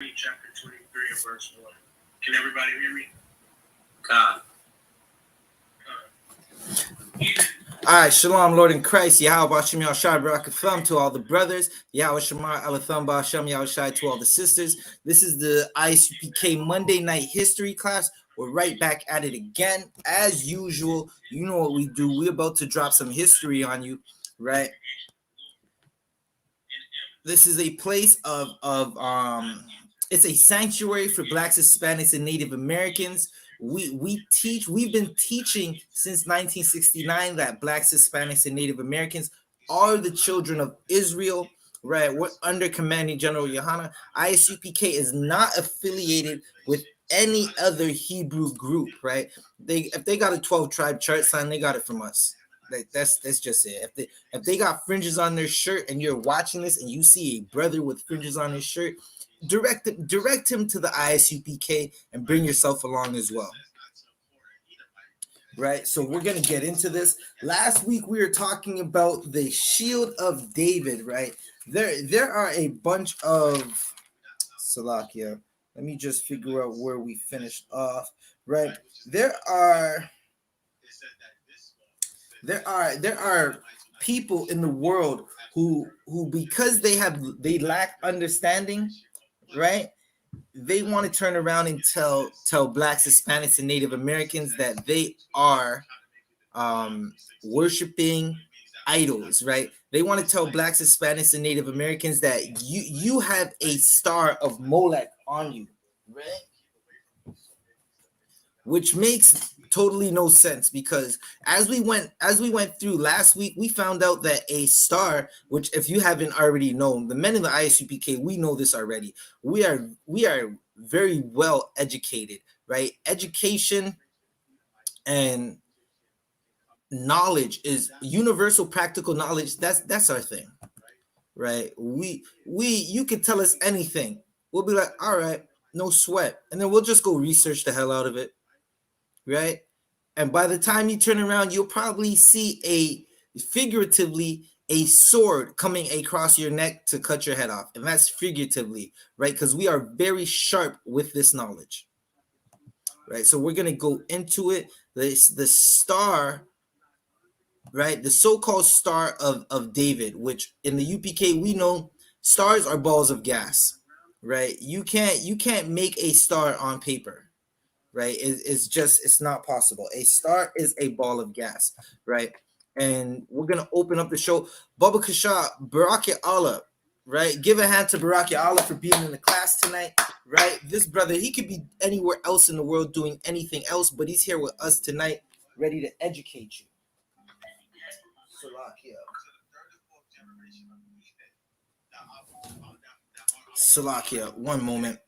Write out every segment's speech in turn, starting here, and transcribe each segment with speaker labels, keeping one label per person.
Speaker 1: chapter 23 and verse 1. Can everybody hear me? God.
Speaker 2: All right, Shalom, Lord in Christ, Yahweh Hashem Yahushai Barakathem to all the brothers, Yahweh Shemar Alatham Ba'Hashem Yahushai to all the sisters. This is the I.S.U.P.K Monday Night History class. We're right back at it again. As usual, you know what we do. We're about to drop some history on you, right? This is a place of it's a sanctuary for Blacks, Hispanics, and Native Americans. We've been teaching since 1969 that Blacks, Hispanics, and Native Americans are the children of Israel, right? We're under Commanding General YAHANNA. I.S.U.P.K is not affiliated with any other Hebrew group, right? If they got a 12 tribe chart sign, they got it from us. That's just it. If they got fringes on their shirt and you're watching this and you see a brother with fringes on his shirt, direct him to the I.S.U.P.K and bring yourself along as well. Right, so we're gonna get into this. Last week we were talking about the shield of David. Right, there are a bunch of Salakia. Let me just figure out where we finished off. Right, there are people in the world who because they lack understanding, right? They want to turn around and tell Blacks, Hispanics, and Native Americans that they are worshiping idols, right? They want to tell Blacks, Hispanics, and Native Americans that you have a star of Moloch on you, right? Which makes totally no sense, because as we went through last week, we found out that a star, which if you haven't already known, the men in the I.S.U.P.K, we know this already. We are very well educated, right? Education and knowledge is universal practical knowledge. That's our thing, right? You could tell us anything. We'll be like, all right, no sweat. And then we'll just go research the hell out of it. Right, and by the time you turn around, you'll probably see figuratively a sword coming across your neck to cut your head off, and that's figuratively, right? Because we are very sharp with this knowledge, right? So we're gonna go into it. The star, right? The so-called Star of David, which in the UPK we know stars are balls of gas, right? You can't make a star on paper. Right, it's not possible. A star is a ball of gas, right? And we're gonna open up the show. Baba Kasha, Baraki Allah, right? Give a hand to Baraki Allah for being in the class tonight, right? This brother, he could be anywhere else in the world doing anything else, but he's here with us tonight, ready to educate you. Salakia, one moment.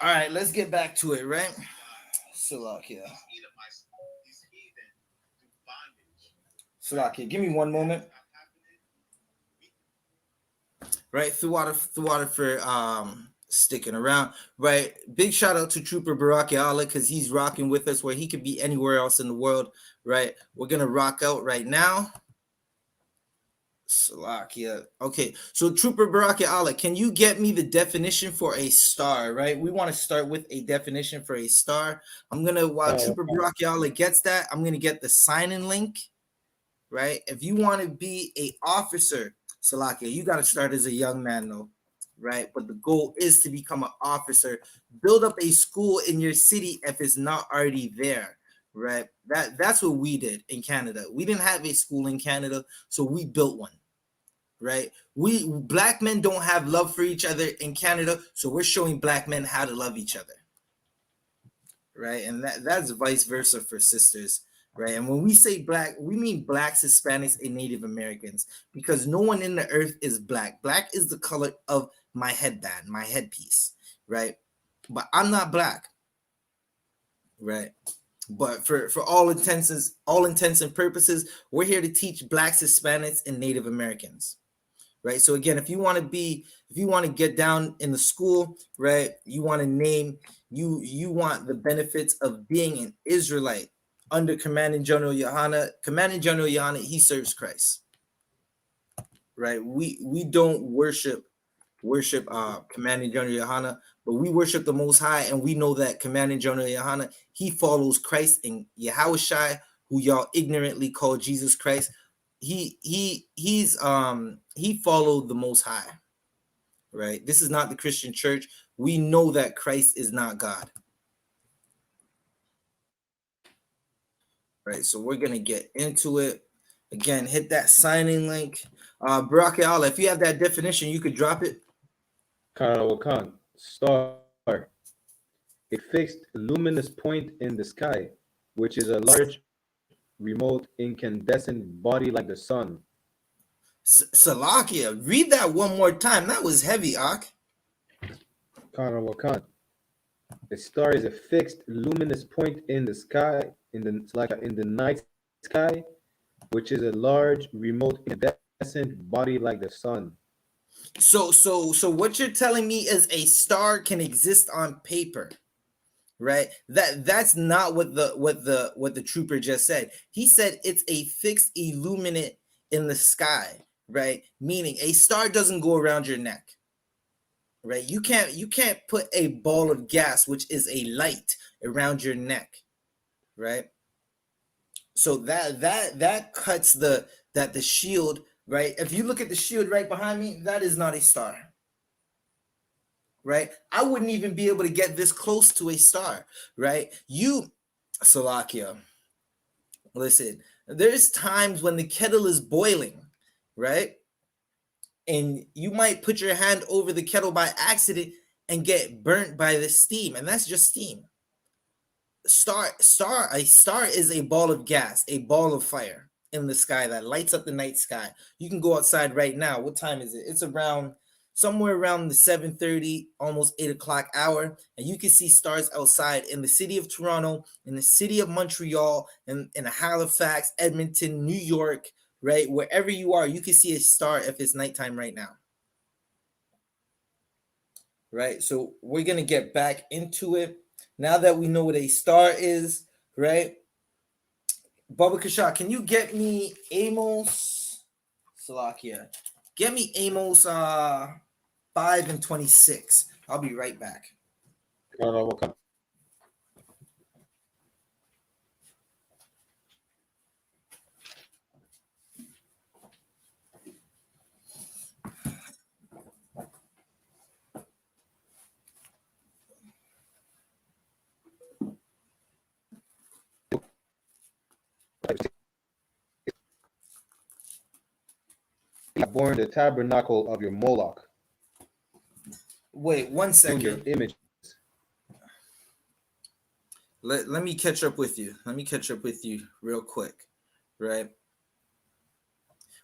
Speaker 2: All right, let's get back to it, right? Salakia. Salakia, give me one moment. Right, through water for sticking around. Right, big shout out to Trooper Baraki Allah, because he's rocking with us where he could be anywhere else in the world. Right, we're gonna rock out right now. Salakia. Okay, so Trooper Baraki Allah, can you get me the definition for a star? Right, we want to start with a definition for a star. I'm gonna, while Trooper Baraki Allah gets that, I'm gonna get the sign-in link. Right, if you want to be a officer, Salakia, you got to start as a young man though, right? But the goal is to become an officer. Build up a school in your city if it's not already there, right? That's what we did in Canada. We didn't have a school in Canada, so we built one, right? We black men don't have love for each other in Canada, so we're showing black men how to love each other, right? And that's vice versa for sisters, right? And when we say black, we mean blacks, Hispanics, and Native Americans, because no one in the earth is black. Black is the color of my headband, my headpiece, right? But I'm not black, right? But for all intents and purposes, we're here to teach blacks, Hispanics, and Native Americans, right? So again, if you want to get down in the school, right, you want to name, you want the benefits of being an Israelite under Commanding General YAHANNA. Commanding General YAHANNA, he serves Christ, right? We don't worship Commanding General YAHANNA, but we worship the Most High, and we know that Commanding General YAHANNA, he follows Christ and Yahushai, who y'all ignorantly call Jesus Christ. He followed the Most High, right? This is not the Christian church. We know that Christ is not God, right? So we're gonna get into it. Again, hit that signing link. Baraka Allah, if you have that definition, you could drop it.
Speaker 3: Karawakan, star, a fixed luminous point in the sky, which is a large, remote, incandescent body like the sun.
Speaker 2: Salakia, read that one more time. That was heavy, Ak.
Speaker 3: Karawakan, a star is a fixed luminous point in the sky, in the night sky, which is a large, remote, incandescent body like the sun.
Speaker 2: So what you're telling me is a star can exist on paper, right? That's not what the trooper just said. He said it's a fixed illuminate in the sky, right? Meaning a star doesn't go around your neck, right? You can't put a ball of gas, which is a light, around your neck, right? So that cuts the shield, right? If you look at the shield right behind me, that is not a star, right? I wouldn't even be able to get this close to a star, right? Salakia, listen, there's times when the kettle is boiling, right? And you might put your hand over the kettle by accident and get burnt by the steam, and that's just steam. A star is a ball of gas, a ball of fire in the sky that lights up the night sky. You can go outside right now. What time is it? It's around somewhere around the 7:30, almost 8 o'clock hour, and you can see stars outside in the city of Toronto, in the city of Montreal, in Halifax, Edmonton, New York, right? Wherever you are, you can see a star if it's nighttime right now, right? So we're gonna get back into it now that we know what a star is, right? Baba Kasha, can you get me Amos Salakia? Get me Amos 5:26. I'll be right back.
Speaker 3: Karawakan. Born the tabernacle of your Moloch.
Speaker 2: Wait, 1 second.
Speaker 3: Your image.
Speaker 2: Let me catch up with you. Let me catch up with you real quick, right?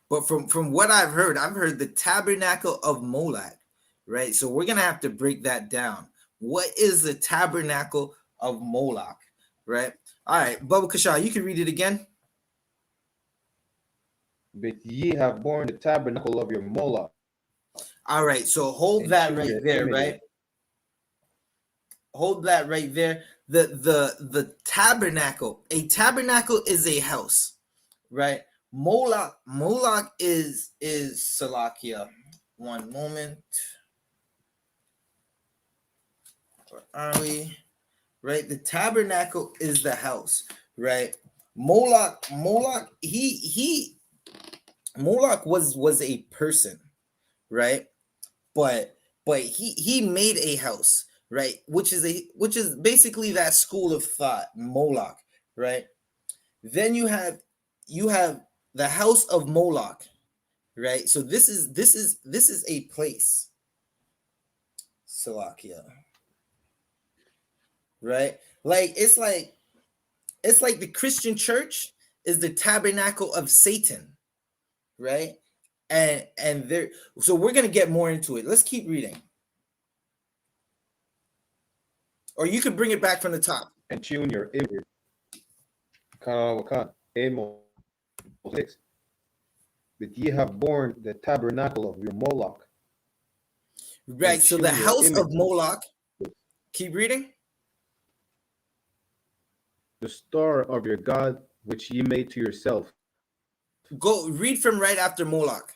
Speaker 2: But from what I've heard the tabernacle of Moloch, right? So we're gonna have to break that down. What is the tabernacle of Moloch, right? All right, Baba Kasha, you can read it again.
Speaker 3: But ye have borne the tabernacle of your Moloch.
Speaker 2: All right, so hold that right there, right? Hold that right there. The tabernacle. A tabernacle is a house, right? Moloch is Salakia. One moment. Where are we? Right? The tabernacle is the house, right? Moloch, Moloch was a person, right? But he made a house, right? Which is basically that school of thought, Moloch, right? Then you have the house of Moloch, right? So this is a place. Salakia. right? Like it's like the Christian church is the tabernacle of Satan, right? And there, so we're gonna get more into it. Let's keep reading, or you could bring it back from the top.
Speaker 3: and tune your image. Wakan, Amos 6. That ye have borne the tabernacle of your Moloch,
Speaker 2: Right.
Speaker 3: and
Speaker 2: So the
Speaker 3: tune your
Speaker 2: house of
Speaker 3: image,
Speaker 2: Moloch. Keep reading.
Speaker 3: the star of your God, which ye made to yourself,
Speaker 2: Go read from right after Moloch.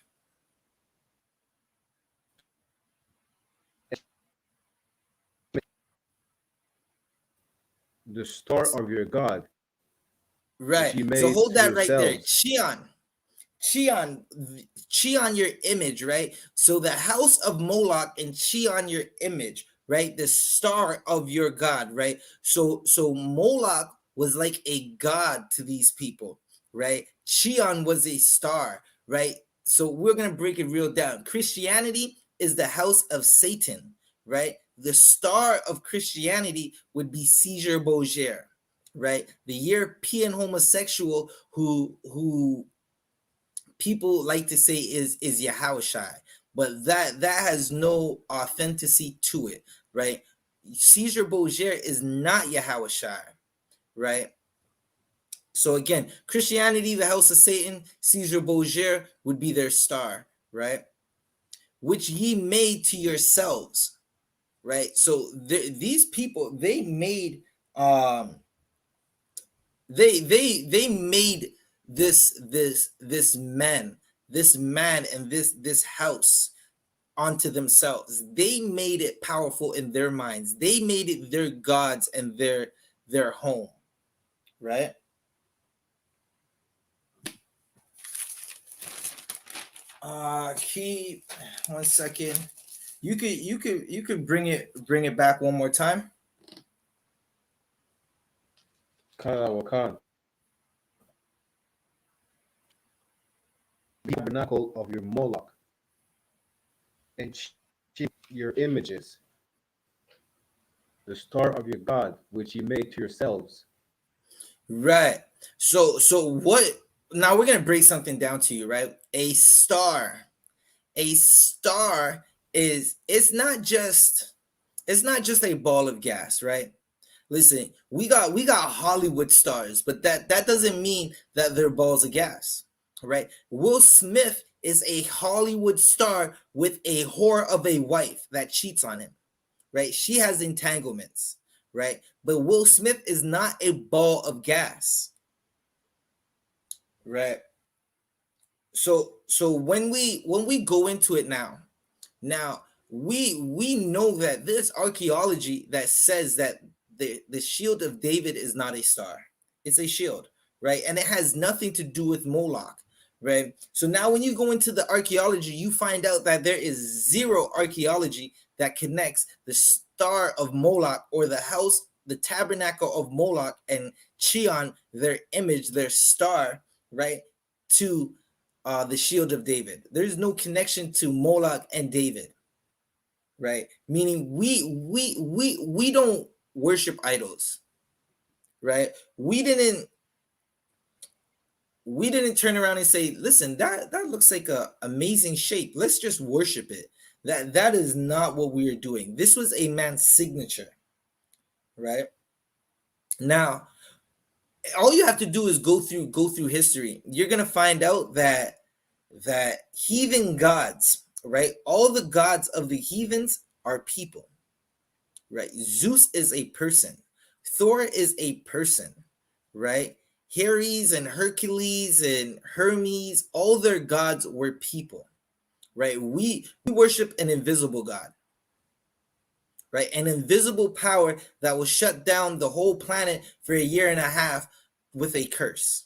Speaker 3: the star of your God, which
Speaker 2: Right.
Speaker 3: ye
Speaker 2: So
Speaker 3: made
Speaker 2: hold
Speaker 3: to
Speaker 2: that right there.
Speaker 3: yourselves.
Speaker 2: Cheon, Cheon, your image, right? So the house of Moloch and Cheon, your image, right? The star of your God, right? So Moloch was like a god to these people, right? Cheon was a star, right? So we're gonna break it real down. Christianity is the house of Satan, right? The star of Christianity would be Caesar Borgia, right? The European homosexual who people like to say is Yahushai, but that has no authenticity to it, right? Caesar Borgia is not Yahushai, right? So again, Christianity, the house of Satan, Caesar Borgia would be their star, right? Which ye made to yourselves, right? So these people, they made they made this man and this house onto themselves. They made it powerful in their minds. They made it their gods and their home, right? Keep 1 second. You could bring it back one more time.
Speaker 3: Wakan, the tabernacle of your Moloch, and your images, the star of your God, which ye made to yourselves.
Speaker 2: Right. So what, now we're gonna break something down to you, right? A star is, it's not just a ball of gas, right? Listen, we got Hollywood stars, but that doesn't mean that they're balls of gas, right? Will Smith is a Hollywood star with a whore of a wife that cheats on him, right? She has entanglements, right? But Will Smith is not a ball of gas, right? So when we go into it now we know that there's archaeology that says that the shield of David is not a star. It's a shield, right? And it has nothing to do with Moloch, right? So now when you go into the archaeology, you find out that there is zero archaeology that connects the star of Moloch or the house, the tabernacle of Moloch and Cheon, their image, their star, right, to the shield of David. There's no connection to Moloch and David, right? Meaning we don't worship idols, right? We didn't turn around and say, listen, that looks like a amazing shape, let's just worship it. That is not what we are doing. This was a man's signature, right? Now all you have to do is go through history. You're gonna find out that heathen gods, right? All the gods of the heathens are people, right? Zeus is a person. Thor is a person, right? Ares and Hercules and Hermes, all their gods were people, right? We worship an invisible God, right? An invisible power that will shut down the whole planet for a year and a half with a curse,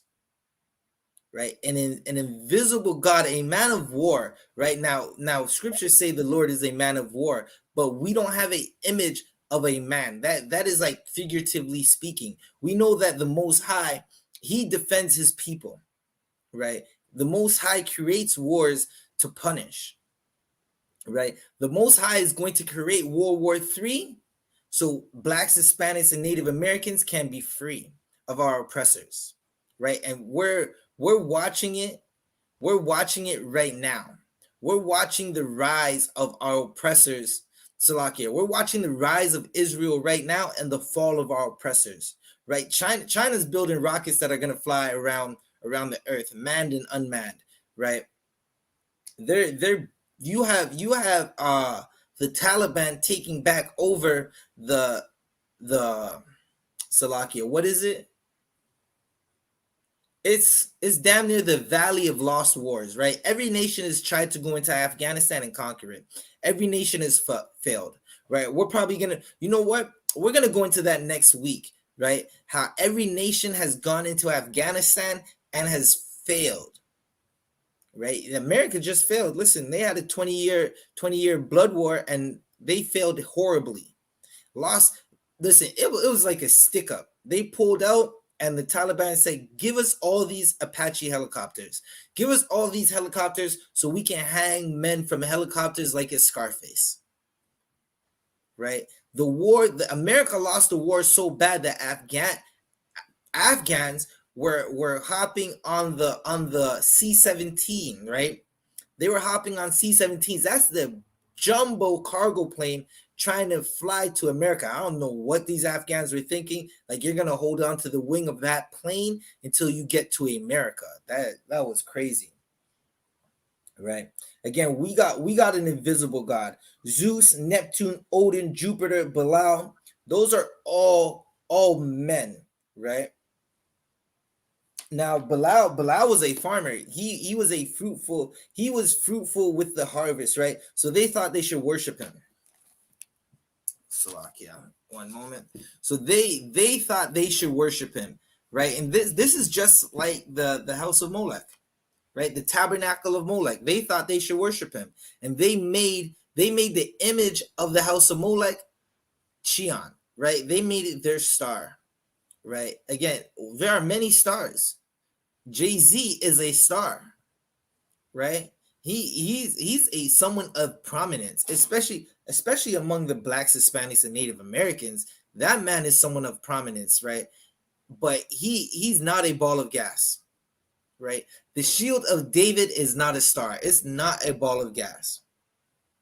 Speaker 2: right? An invisible God, a man of war, right? Now scriptures say the Lord is a man of war, but we don't have an image of a man. That is like figuratively speaking. We know that the Most High, he defends his people, right? The Most High creates wars to punish, right? The Most High is going to create World War III so blacks, Hispanics, and Native Americans can be free of our oppressors, right? And we're watching it. We're watching it right now. We're watching the rise of our oppressors, Salakia. We're watching the rise of Israel right now and the fall of our oppressors, right? China's building rockets that are going to fly around the earth, manned and unmanned, right? They're you have the Taliban taking back over the Salakia. What is it? It's damn near the valley of lost wars, right? Every nation has tried to go into Afghanistan and conquer it. Every nation has failed, right? We're probably gonna, you know what? We're gonna go into that next week, right? How every nation has gone into Afghanistan and has failed, right? America just failed. Listen, they had a 20-year blood war and they failed horribly. Lost. Listen, it was like a stick up. They pulled out, and the Taliban said, "Give us all these Apache helicopters. Give us all these helicopters so we can hang men from helicopters like a Scarface." Right? America lost the war so bad that Afghans were hopping on the C-17, right? They were hopping on C-17s. That's the jumbo cargo plane trying to fly to America. I don't know what these Afghans were thinking. Like, you're gonna hold on to the wing of that plane until you get to America. That was crazy, right? Again, we got an invisible God. Zeus, Neptune, Odin, Jupiter, Belial. Those are all men, right? Now Belial was a farmer. He was fruitful with the harvest, right? So they thought they should worship him. Salakia, one moment. So they thought they should worship him, right? And this is just like the house of Moloch, right? The tabernacle of Moloch. They thought they should worship him, and they made the image of the house of Moloch Chion, right? They made it their star, right? Again, there are many stars. Jay-Z is a star, right? He's a someone of prominence, especially among the blacks, Hispanics, and Native Americans. That man is someone of prominence, right? But he's not a ball of gas, right? The shield of David is not a star. It's not a ball of gas,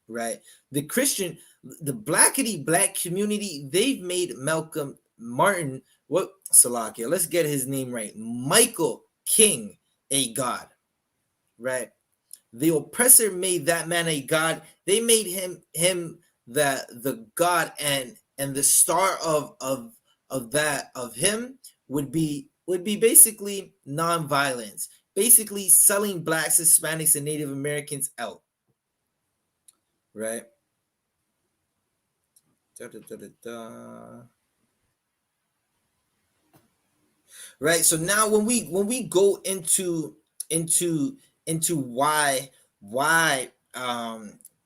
Speaker 2: right? The blackity black community, they've made Malcolm Martin, Salakia, let's get his name right. Michael King, a god, right? The oppressor made that man a god. They made him the god, and the star of him would be basically nonviolence, basically selling blacks, Hispanics, and Native Americans out, right? Da, da, da, da, da. Right. So now when we go into why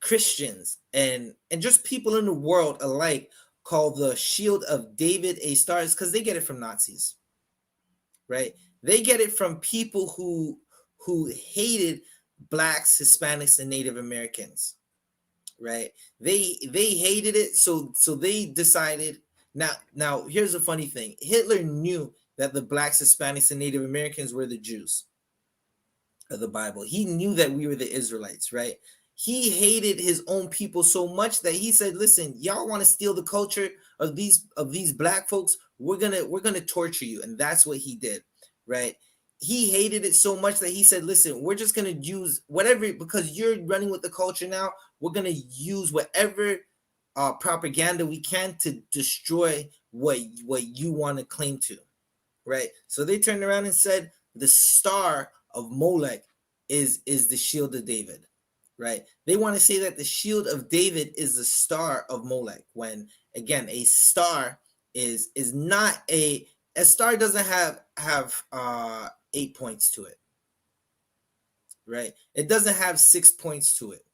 Speaker 2: Christians and just people in the world alike call the shield of David a star, is because they get it from Nazis, right? They get it from people who hated blacks, Hispanics, and Native Americans, right? They hated it, so they decided. Now here's a funny thing. Hitler knew that the blacks, Hispanics, and Native Americans were the Jews of the Bible. He knew that we were the Israelites, right? He hated his own people so much that he said, "Listen, y'all want to steal the culture of these black folks? We're gonna torture you," and that's what he did, right? He hated it so much that he said, "Listen, we're just gonna use whatever, because you're running with the culture now. We're gonna use whatever propaganda we can to destroy what you want to claim to." Right? So they turned around and said the star of Molech is the shield of David, right? They want to say that the shield of David is the star of Molech, when again a star is not a star doesn't have 8 points to it, right? It doesn't have 6 points to it,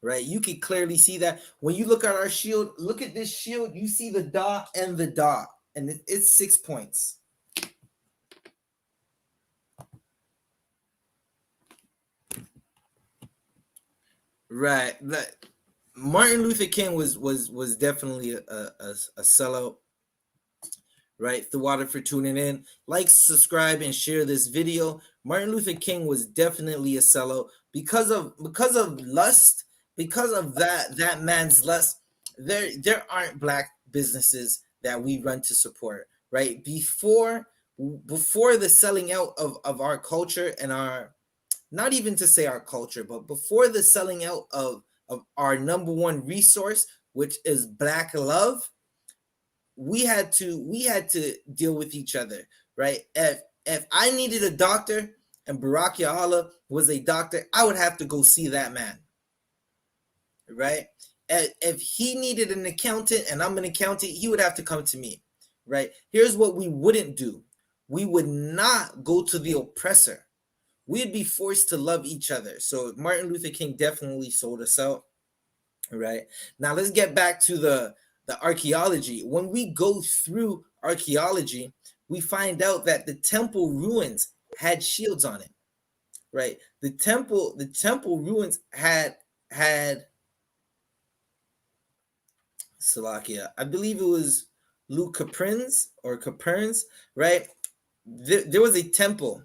Speaker 2: right? You can clearly see that when you look at our shield. Look at this shield. You see the dot and the dot, and it's 6 points. Right. Martin Luther King was definitely a sellout. Right, water for tuning in. Like, subscribe, and share this video. Martin Luther King was definitely a sellout because of lust, because of that man's lust. There aren't black businesses that we run to support. Right, before the selling out of our culture and our, not even to say our culture, but before the selling out of our number one resource, which is black love, we had to deal with each other, right? If I needed a doctor and Barack Yahala was a doctor, I would have to go see that man, right? If he needed an accountant and I'm an accountant, he would have to come to me, right? Here's what we wouldn't do: we would not go to the oppressor. We'd be forced to love each other. So Martin Luther King definitely sold us out. Right, now let's get back to the archaeology. When we go through archaeology, we find out that the temple ruins had shields on it. Right, the temple ruins had Salakia. I believe it was Luke Caprins or Caperns. Right, there was a temple,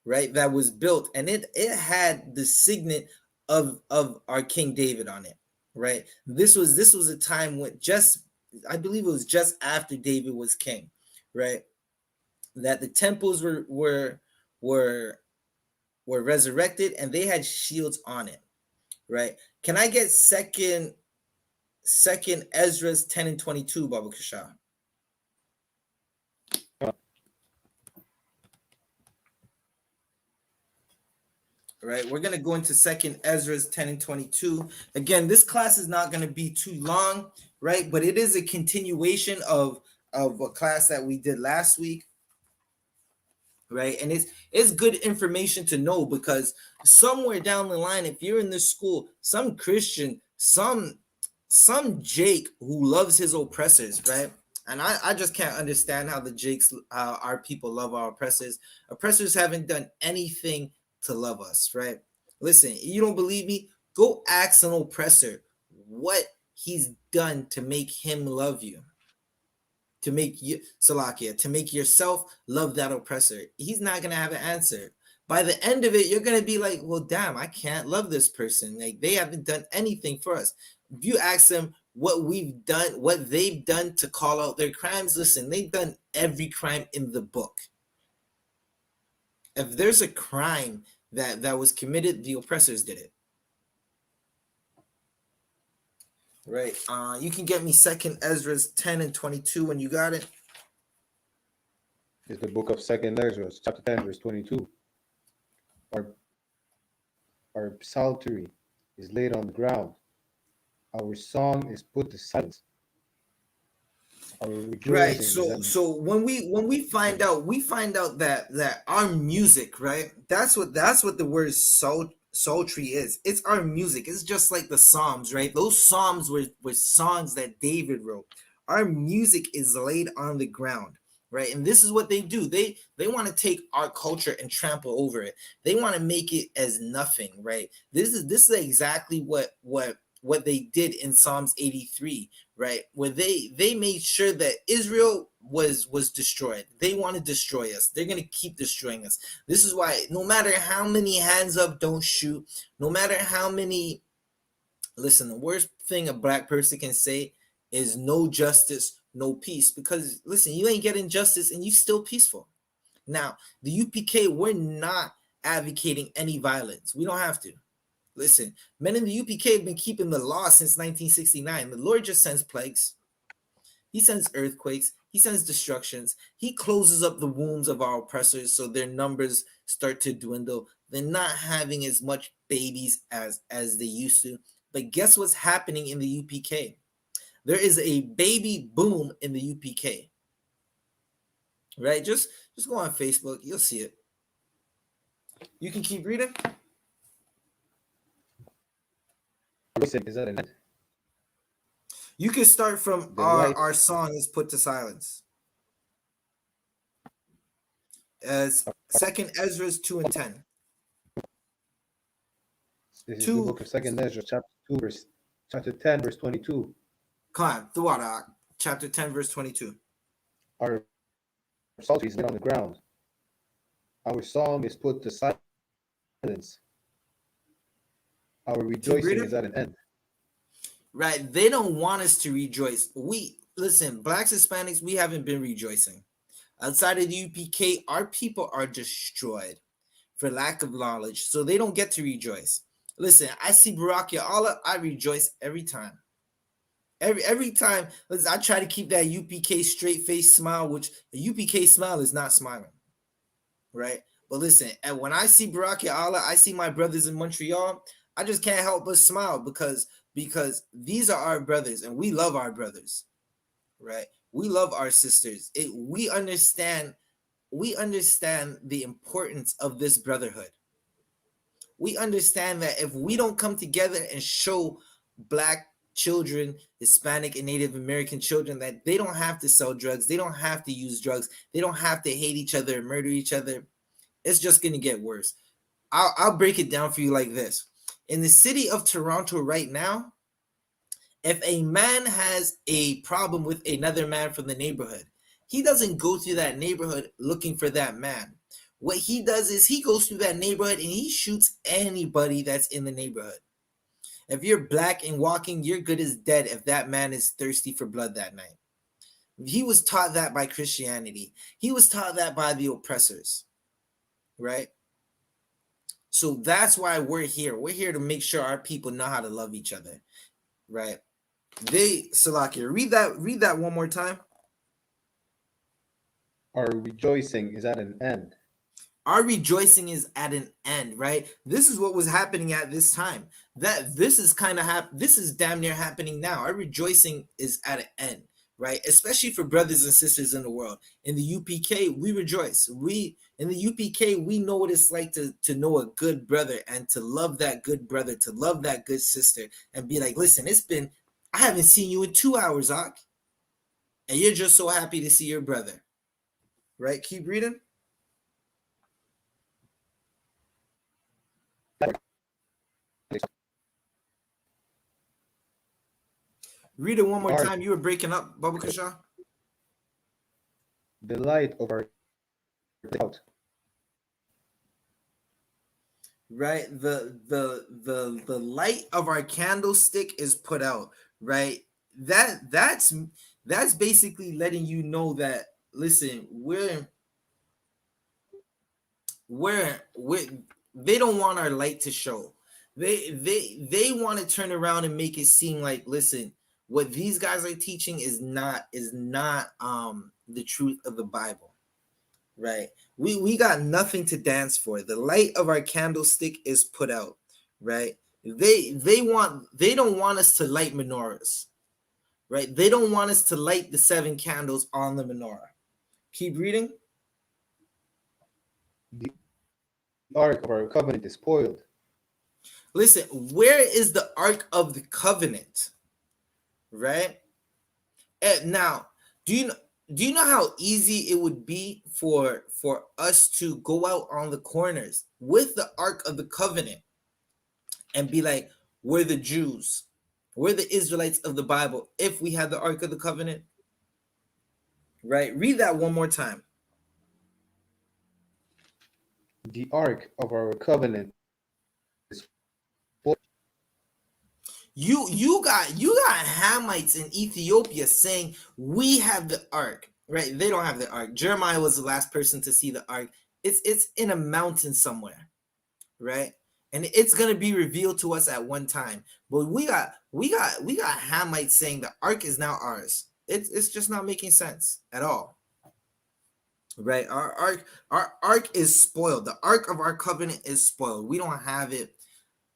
Speaker 2: right, that was built, and it had the signet of our King David on it. Right, this was a time when, just, I believe it was just after David was king, right, that the temples were resurrected and they had shields on it. Right, can I get second Ezra's 10 and 22, Baba Kasha? Right, we're going to go into second Ezra's 10 and 22. Again, this class is not going to be too long, right, but it is a continuation of a class that we did last week, right? And it's good information to know, because somewhere down the line, if you're in this school, some Christian, some Jake who loves his oppressors, right? And I just can't understand how the Jakes, our people, love our oppressors. Oppressors haven't done anything to love us, right? Listen, you don't believe me? Go ask an oppressor what he's done to make him love you, to make you, Salakia, to make yourself love that oppressor. He's not gonna have an answer. By the end of it, you're gonna be like, well, damn, I can't love this person. Like, they haven't done anything for us. If you ask them what we've done, what they've done to call out their crimes, listen, they've done every crime in the book. If there's a crime that was committed, the oppressors did it. Right. You can get me second Ezra's 10 and 22 when you got it.
Speaker 3: It's the book of Second Ezra, chapter 10, verse 22. Our psaltery is laid on the ground. Our song is put to silence.
Speaker 2: Right. So when we find out, that our music, right? That's what the word sultry is. It's our music. It's just like the Psalms, right? Those Psalms were songs that David wrote. Our music is laid on the ground, right? And this is what they do. They want to take our culture and trample over it. They want to make it as nothing, right? This is exactly what they did in Psalms 83, right? Where they made sure that Israel was destroyed. They want to destroy us. They're going to keep destroying us. This is why, no matter how many hands up, don't shoot, no matter how many, listen, the worst thing a black person can say is no justice, no peace. Because listen, you ain't getting justice and you still peaceful. Now, the UPK, we're not advocating any violence. We don't have to. Listen, men in the UPK have been keeping the law since 1969. The Lord just sends plagues. He sends earthquakes. He sends destructions. He closes up the wombs of our oppressors so their numbers start to dwindle. They're not having as much babies as they used to. But guess what's happening in the UPK? There is a baby boom in the UPK. Right? Just go on Facebook. You'll see it. You can keep reading.
Speaker 3: Is that an end?
Speaker 2: You can start from our song is put to silence. As second Ezra's 2 and 10.
Speaker 3: This is the book of Second Ezra, chapter 2, verse chapter 10, verse 22.
Speaker 2: Come on, the water. Chapter 10, verse 22.
Speaker 3: Our psaltery is laid on the ground. Our song is put to silence. Our
Speaker 2: Keep
Speaker 3: rejoicing
Speaker 2: reading.
Speaker 3: is at an end.
Speaker 2: Right? They don't want us to rejoice. We listen, blacks, Hispanics, we haven't been rejoicing. Outside of the UPK, our people are destroyed for lack of knowledge, so they don't get to rejoice. Listen, I see Barack Allah, I rejoice every time. Every time, listen, I try to keep that UPK straight face smile, which a UPK smile is not smiling, right? But listen, and when I see Barack Allah, I see my brothers in Montreal, I just can't help but smile because these are our brothers and we love our brothers, right? We love our sisters. We understand the importance of this brotherhood. We understand that if we don't come together and show black children, Hispanic and Native American children that they don't have to sell drugs, they don't have to use drugs, they don't have to hate each other and murder each other, it's just going to get worse. I'll break it down for you like this. In the city of Toronto right now, if a man has a problem with another man from the neighborhood, he doesn't go through that neighborhood looking for that man. What he does is he goes through that neighborhood and he shoots anybody that's in the neighborhood. If you're black and walking, you're good as dead if that man is thirsty for blood that night. He was taught that by Christianity. He was taught that by the oppressors, right? So that's why we're here. We're here to make sure our people know how to love each other, right? Salakia, read that one more time.
Speaker 3: Our rejoicing is at an end.
Speaker 2: Our rejoicing is at an end, right? This is what was happening at this time. That this is kind of this is damn near happening now. Our rejoicing is at an end, right? Especially for brothers and sisters in the world. In the UPK, we rejoice. In the UPK, we know what it's like to know a good brother and to love that good brother, to love that good sister, and be like, listen, I haven't seen you in 2 hours, Ak, and you're just so happy to see your brother, right? Keep reading. Read it one more time. You were breaking up, Baba Kasha.
Speaker 3: The light of our out.
Speaker 2: Right, the light of our candlestick is put out, right? That's basically letting you know that, listen, we're they don't want our light to show. They want to turn around and make it seem like, listen, what these guys are teaching is not the truth of the Bible, right? We got nothing to dance for. The light of our candlestick is put out, right? They don't want us to light menorahs, right? They don't want us to light the 7 candles on the menorah. Keep reading.
Speaker 3: The ark of our covenant is spoiled.
Speaker 2: Listen, where is the Ark of the Covenant? Right? And now, do you know how easy it would be for us to go out on the corners with the Ark of the Covenant and be like, we're the Jews, we're the Israelites of the Bible, if we had the Ark of the Covenant? Right? Read that one more time.
Speaker 3: The ark of our covenant is spoiled.
Speaker 2: You got Hamites in Ethiopia saying we have the ark, right? They don't have the ark. Jeremiah was the last person to see the ark. It's in a mountain somewhere, right? And it's gonna be revealed to us at one time. But we got Hamites saying the ark is now ours. It's just not making sense at all, right? Our ark is spoiled. The ark of our covenant is spoiled. We don't have it.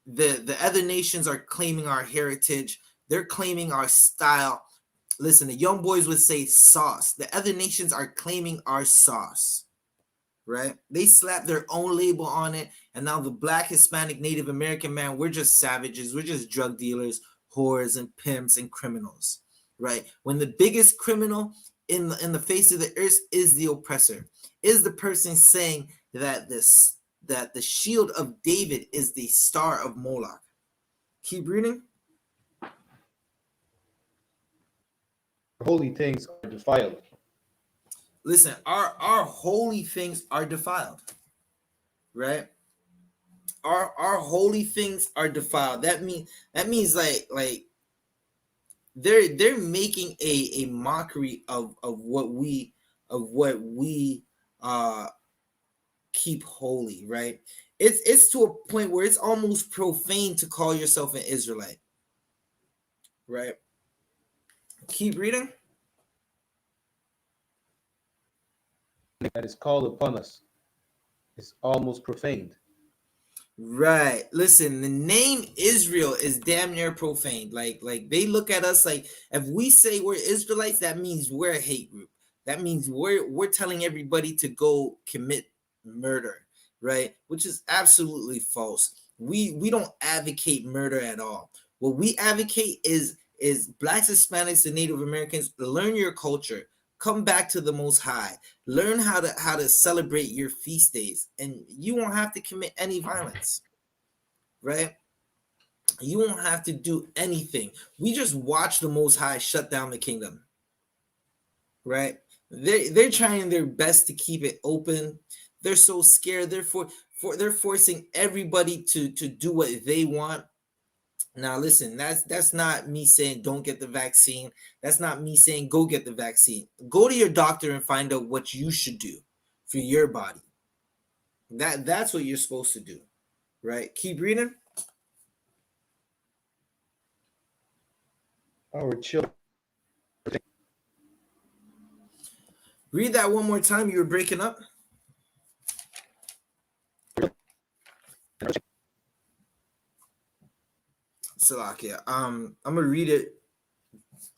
Speaker 2: The other nations are claiming our heritage. They're claiming our style. Listen, the young boys would say sauce. The other nations are claiming our sauce, right? They slap their own label on it. And now the black, Hispanic, Native American man, we're just savages. We're just drug dealers, whores, and pimps and criminals, right? When the biggest criminal in the face of the earth is the oppressor, is the person saying that the shield of David is the star of Moloch. Keep reading.
Speaker 3: holy things are defiled.
Speaker 2: Listen, our holy things are defiled, right? Our holy things are defiled. That means like they're making a mockery of what we uh keep holy, right? It's to a point where it's almost profane to call yourself an Israelite, right? Keep reading.
Speaker 3: That is called upon us is almost profaned.
Speaker 2: Right. Listen, the name Israel is damn near profane. Like they look at us like if we say we're Israelites, that means we're a hate group. That means we're telling everybody to go commit murder, right? Which is absolutely false. We don't advocate murder at all. What we advocate is blacks, Hispanics, and Native Americans learn your culture. Come back to the Most High. Learn how to celebrate your feast days, and you won't have to commit any violence, right? You won't have to do anything. We just watch the Most High shut down the kingdom, right? They're trying their best to keep it open. They're so scared. They're forcing everybody to do what they want. Now listen, that's not me saying don't get the vaccine. That's not me saying go get the vaccine. Go to your doctor and find out what you should do for your body. That's what you're supposed to do, right? Keep reading.
Speaker 3: Our children.
Speaker 2: Read that one more time. You were breaking up. Salakia. I'm gonna read it.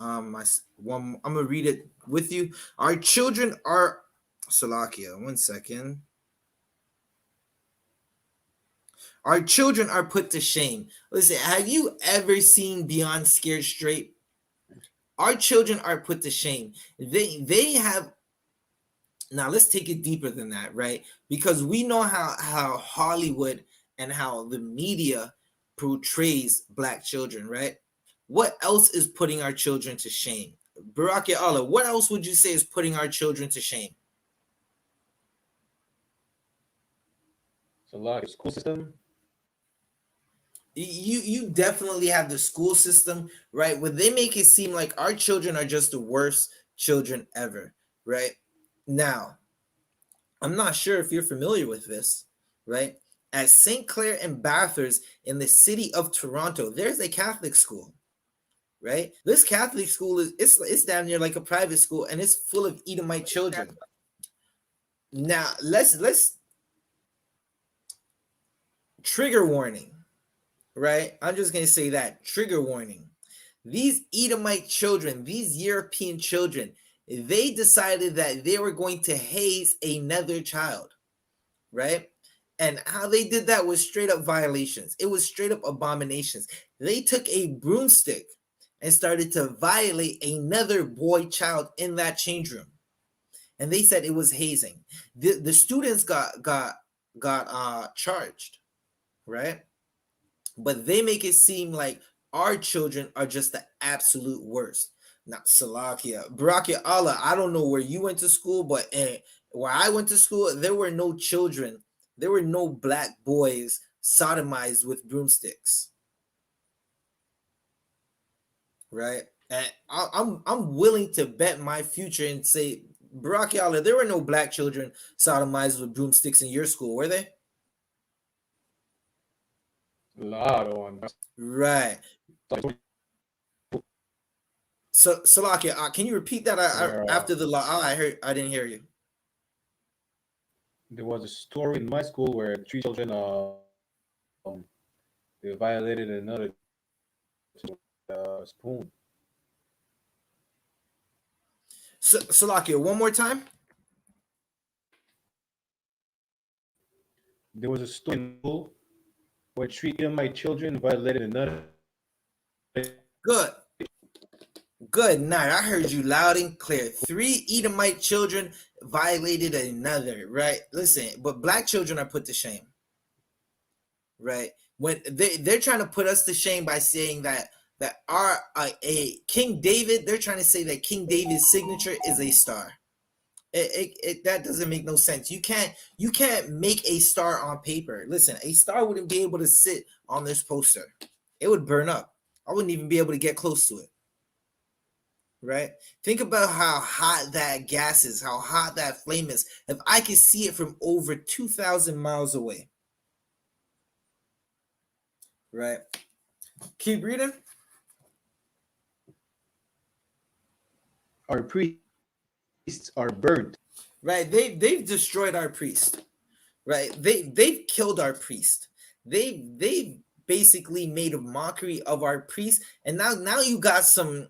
Speaker 2: I'm gonna read it with you. Our children are Salakia. 1 second. Our children are put to shame. Listen, have you ever seen Beyond Scared Straight? Our children are put to shame. They have. Now let's take it deeper than that, right? Because we know how Hollywood and how the media portrays black children, right? What else is putting our children to shame? Barak Allah, what else would you say is putting our children to shame?
Speaker 3: So, like, school system.
Speaker 2: You definitely have the school system, right? Where they make it seem like our children are just the worst children ever, right? Now, I'm not sure if you're familiar with this, right? At St. Clair and Bathurst in the city of Toronto, there's a Catholic school, right? This Catholic school it's down near like a private school, and it's full of Edomite children. Now, let's trigger warning, right? I'm just gonna say that trigger warning. These Edomite children, these European children, they decided that they were going to haze another child, right? And how they did that was straight up violations. It was straight up abominations. They took a broomstick and started to violate another boy child in that change room. And they said it was hazing. The students got charged, right? But they make it seem like our children are just the absolute worst. Not Salakia. Barakia Allah, I don't know where you went to school, but where I went to school, there were no children. There were no black boys sodomized with broomsticks. Right? And I'm willing to bet my future and say, Barakia Allah, there were no black children sodomized with broomsticks in your school, were they?
Speaker 3: A lot of ones.
Speaker 2: Right. So Salakia, can you repeat that after the law? I didn't hear you.
Speaker 3: There was a story in my school where 3 children they violated another spoon.
Speaker 2: So, Salakia, one more time.
Speaker 3: There was a story in school where 3 of my children violated another.
Speaker 2: Good night. I heard you loud and clear. 3 Edomite children violated another, right? Listen, but black children are put to shame, right? When they're trying to put us to shame by saying that that are a King David. They're trying to say that King David's signature is a star. That doesn't make no sense. You can't make a star on paper. Listen, a star wouldn't be able to sit on this poster. It would burn up. I wouldn't even be able to get close to it. Right? Think about how hot that gas is, how hot that flame is. If I could see it from over 2,000 miles away. Right? Keep reading.
Speaker 3: Our priests are burnt.
Speaker 2: Right? They've destroyed our priest. Right? They've killed our priest. They've basically made a mockery of our priest, and now you got some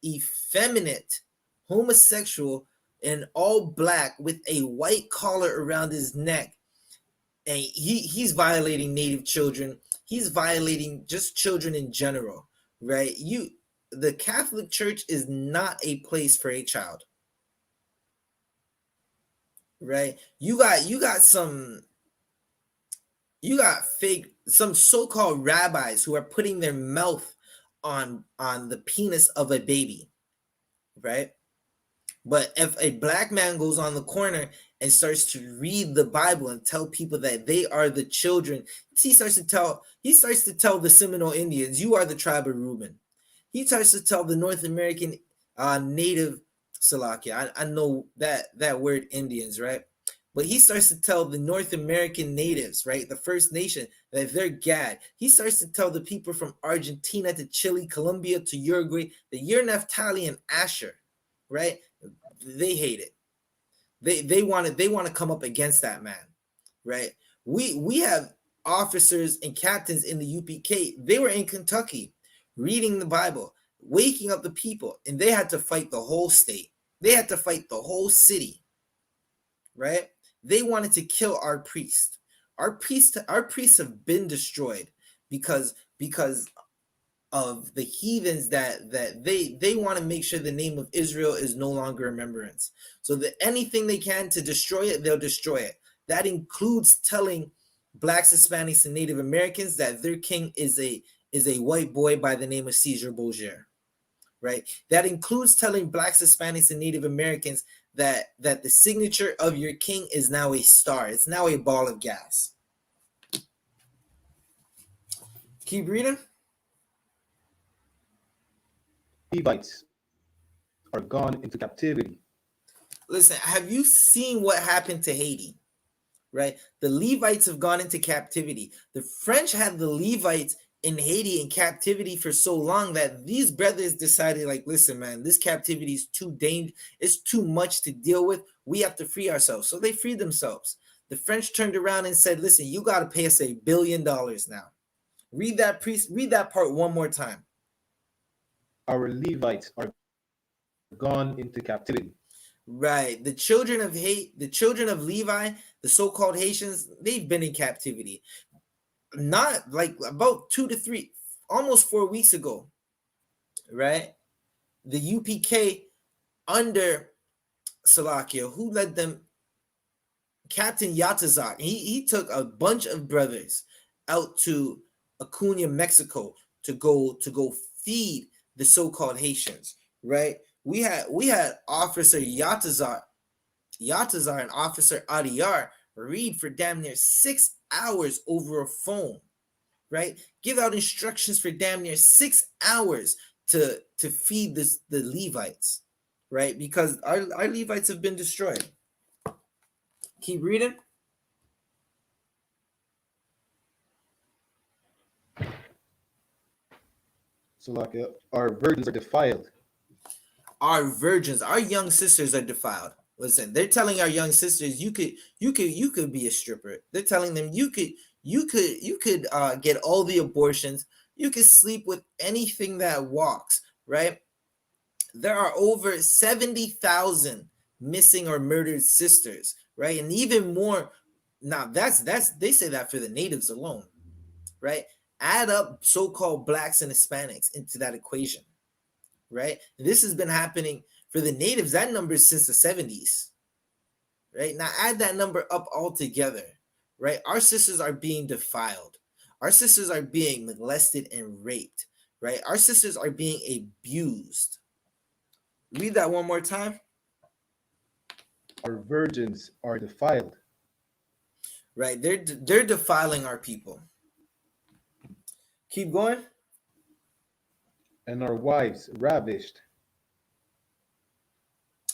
Speaker 2: effeminate homosexual in all black with a white collar around his neck, and he's violating native children. He's violating just children in general. Right? The Catholic Church is not a place for a child. Right? You got some some so-called rabbis who are putting their mouth on the penis of a baby, right? But if a black man goes on the corner and starts to read the Bible and tell people that they are the children, he starts to tell the Seminole Indians, you are the tribe of Reuben. He starts to tell the North American native Salakia. I know that word Indians, right? But he starts to tell the North American natives, right, the First Nation, that they're Gad. He starts to tell the people from Argentina to Chile, Colombia to Uruguay that you're Naphtali and Asher, right? They hate it. They want to come up against that man, right? We have officers and captains in the UPK. They were in Kentucky reading the Bible, waking up the people, and they had to fight the whole state. They had to fight the whole city, right? They wanted to kill our priest. Our priests have been destroyed because of the heathens that they want to make sure the name of Israel is no longer remembrance. So that anything they can to destroy it, they'll destroy it. That includes telling Blacks, Hispanics, and Native Americans that their king is a white boy by the name of Caesar Borgia. Right? That includes telling Blacks, Hispanics, and Native Americans that the signature of your king is now a star. It's now a ball of gas. Keep reading.
Speaker 3: Levites are gone into captivity.
Speaker 2: Listen, have you seen what happened to Haiti? Right? The Levites have gone into captivity. The French had the Levites in Haiti in captivity for so long that these brothers decided, like, listen, man, this captivity is too dangerous. It's too much to deal with. We have to free ourselves. So they freed themselves. The French turned around and said, listen, you got to pay us $1 billion now. Read that part one more time.
Speaker 3: Our Levites are gone into captivity.
Speaker 2: Right. The children of Levi, the so-called Haitians, they've been in captivity. Not like about 2 to 3, almost 4 weeks ago, right? The UPK under Salakia, who led them, Captain Yatazak, he took a bunch of brothers out to Acuna, Mexico to go feed the so-called Haitians, right? We had Officer Yatazar and Officer Adiyar read for damn near 6 hours over a phone, right? Give out instructions for damn near 6 hours to feed the Levites, right? Because our Levites have been destroyed. Keep reading.
Speaker 3: So like our virgins are defiled.
Speaker 2: Our virgins, our young sisters are defiled. Listen, they're telling our young sisters, you could be a stripper. They're telling them you could get all the abortions. You could sleep with anything that walks, right? There are over 70,000 missing or murdered sisters, right? And even more. Now that's they say that for the natives alone, right? Add up so-called Blacks and Hispanics into that equation, right? This has been happening for the natives. That number is since the 70s, right? Now add that number up all together, right? Our sisters are being defiled. Our sisters are being molested and raped, right? Our sisters are being abused. Read that one more time.
Speaker 3: Our virgins are defiled,
Speaker 2: Right? They're defiling our people. Keep going.
Speaker 3: and our wives ravished.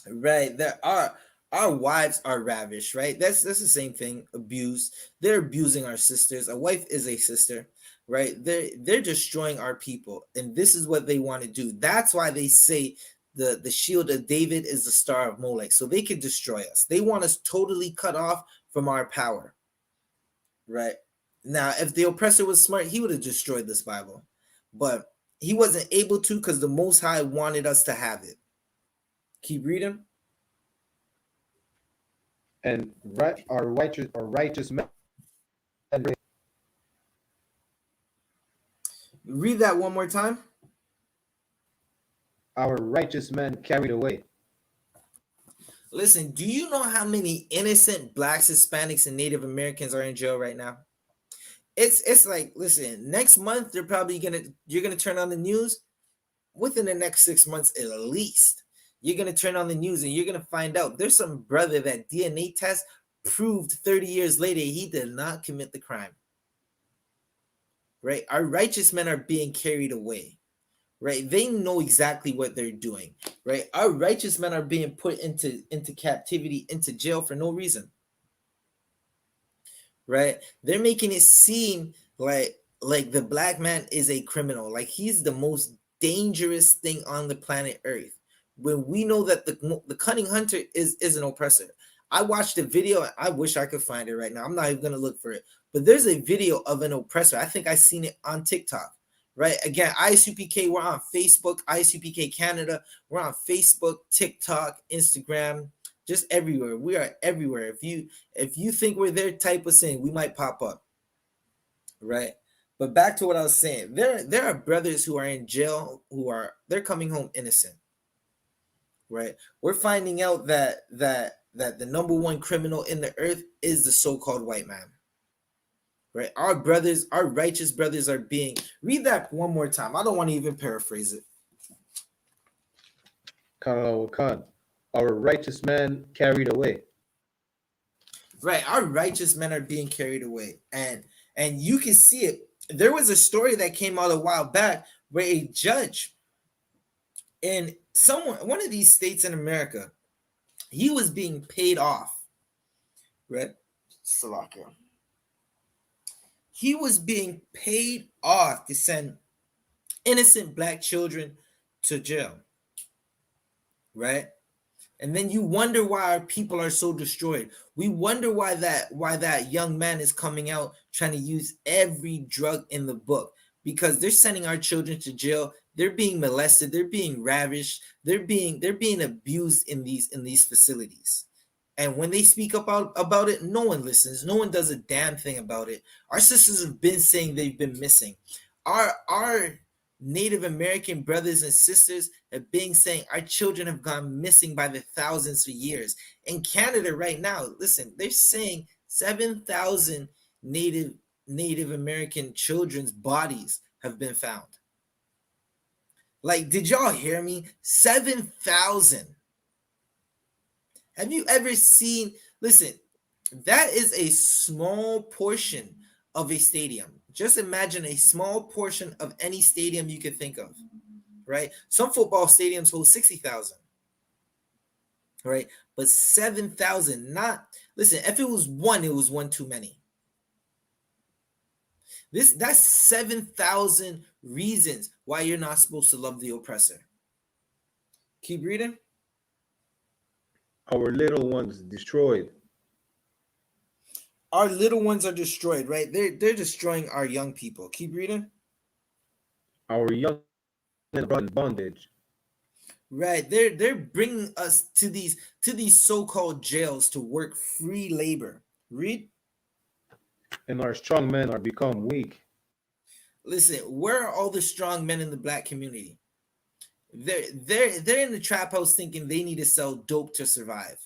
Speaker 2: Right. There are our wives are ravished, right? That's the same thing. Abuse. They're abusing our sisters. A wife is a sister, right? They're destroying our people, and this is what they want to do. That's why they say the shield of David is the star of Moloch, so they can destroy us. They want us totally cut off from our power, right? Now, if the oppressor was smart, he would have destroyed this Bible, but he wasn't able to because the Most High wanted us to have it. Keep reading.
Speaker 3: And our righteous men.
Speaker 2: Read that one more time.
Speaker 3: Our righteous men carried away.
Speaker 2: Listen, do you know how many innocent blacks, Hispanics, and Native Americans are in jail right now? It's like, listen, next month you're gonna turn on the news. Within the next 6 months at least, you're gonna turn on the news and you're gonna find out there's some brother that DNA test proved 30 years later he did not commit the crime. Right? Our righteous men are being carried away. Right? They know exactly what they're doing. Right? Our righteous men are being put into captivity, into jail for no reason. Right? They're making it seem like the black man is a criminal, like he's the most dangerous thing on the planet Earth. When we know that the cunning hunter is an oppressor. I watched a video. I wish I could find it right now. I'm not even gonna look for it, but there's a video of an oppressor. I think I seen it on TikTok. Right? Again, ISUPK. We're on Facebook. I.S.U.P.K. Canada. We're on Facebook, TikTok, Instagram, just everywhere. We are everywhere. If you think we're their type of thing, we might pop up. Right? But back to what I was saying. There are brothers who are in jail they're coming home innocent. Right? We're finding out that the number one criminal in the earth is the so-called white man. Right? Our brothers, our righteous brothers are being. Read that one more time. I don't want to even paraphrase it.
Speaker 3: Our righteous men carried away.
Speaker 2: Right, our righteous men are being carried away, and you can see it. There was a story that came out a while back where a judge in one of these states in America, he was being paid off. Right, Salakia. He was being paid off to send innocent black children to jail. Right. And then you wonder why our people are so destroyed. We wonder why that young man is coming out trying to use every drug in the book, because they're sending our children to jail. They're being molested. They're being ravished. They're being abused in these facilities. And when they speak about it, no one listens. No one does a damn thing about it. Our sisters have been saying they've been missing. Our Native American brothers and sisters have been saying our children have gone missing by the thousands for years. In Canada right now, listen, they're saying 7,000 Native American children's bodies have been found. Like, did y'all hear me? 7,000. Have you ever seen? Listen, that is a small portion of a stadium. Just imagine a small portion of any stadium you could think of, right? Some football stadiums hold 60,000, right? But 7,000, not, listen, if it was one too many. That's 7,000 reasons why you're not supposed to love the oppressor. Keep reading.
Speaker 3: Our little ones destroyed.
Speaker 2: Our little ones are destroyed, right? They're destroying our young people. Keep reading.
Speaker 3: Our young men brought in bondage.
Speaker 2: Right. They're bringing us to these so-called jails to work free labor. Read.
Speaker 3: And our strong men are become weak.
Speaker 2: Listen, where are all the strong men in the black community? They're in the trap house thinking they need to sell dope to survive.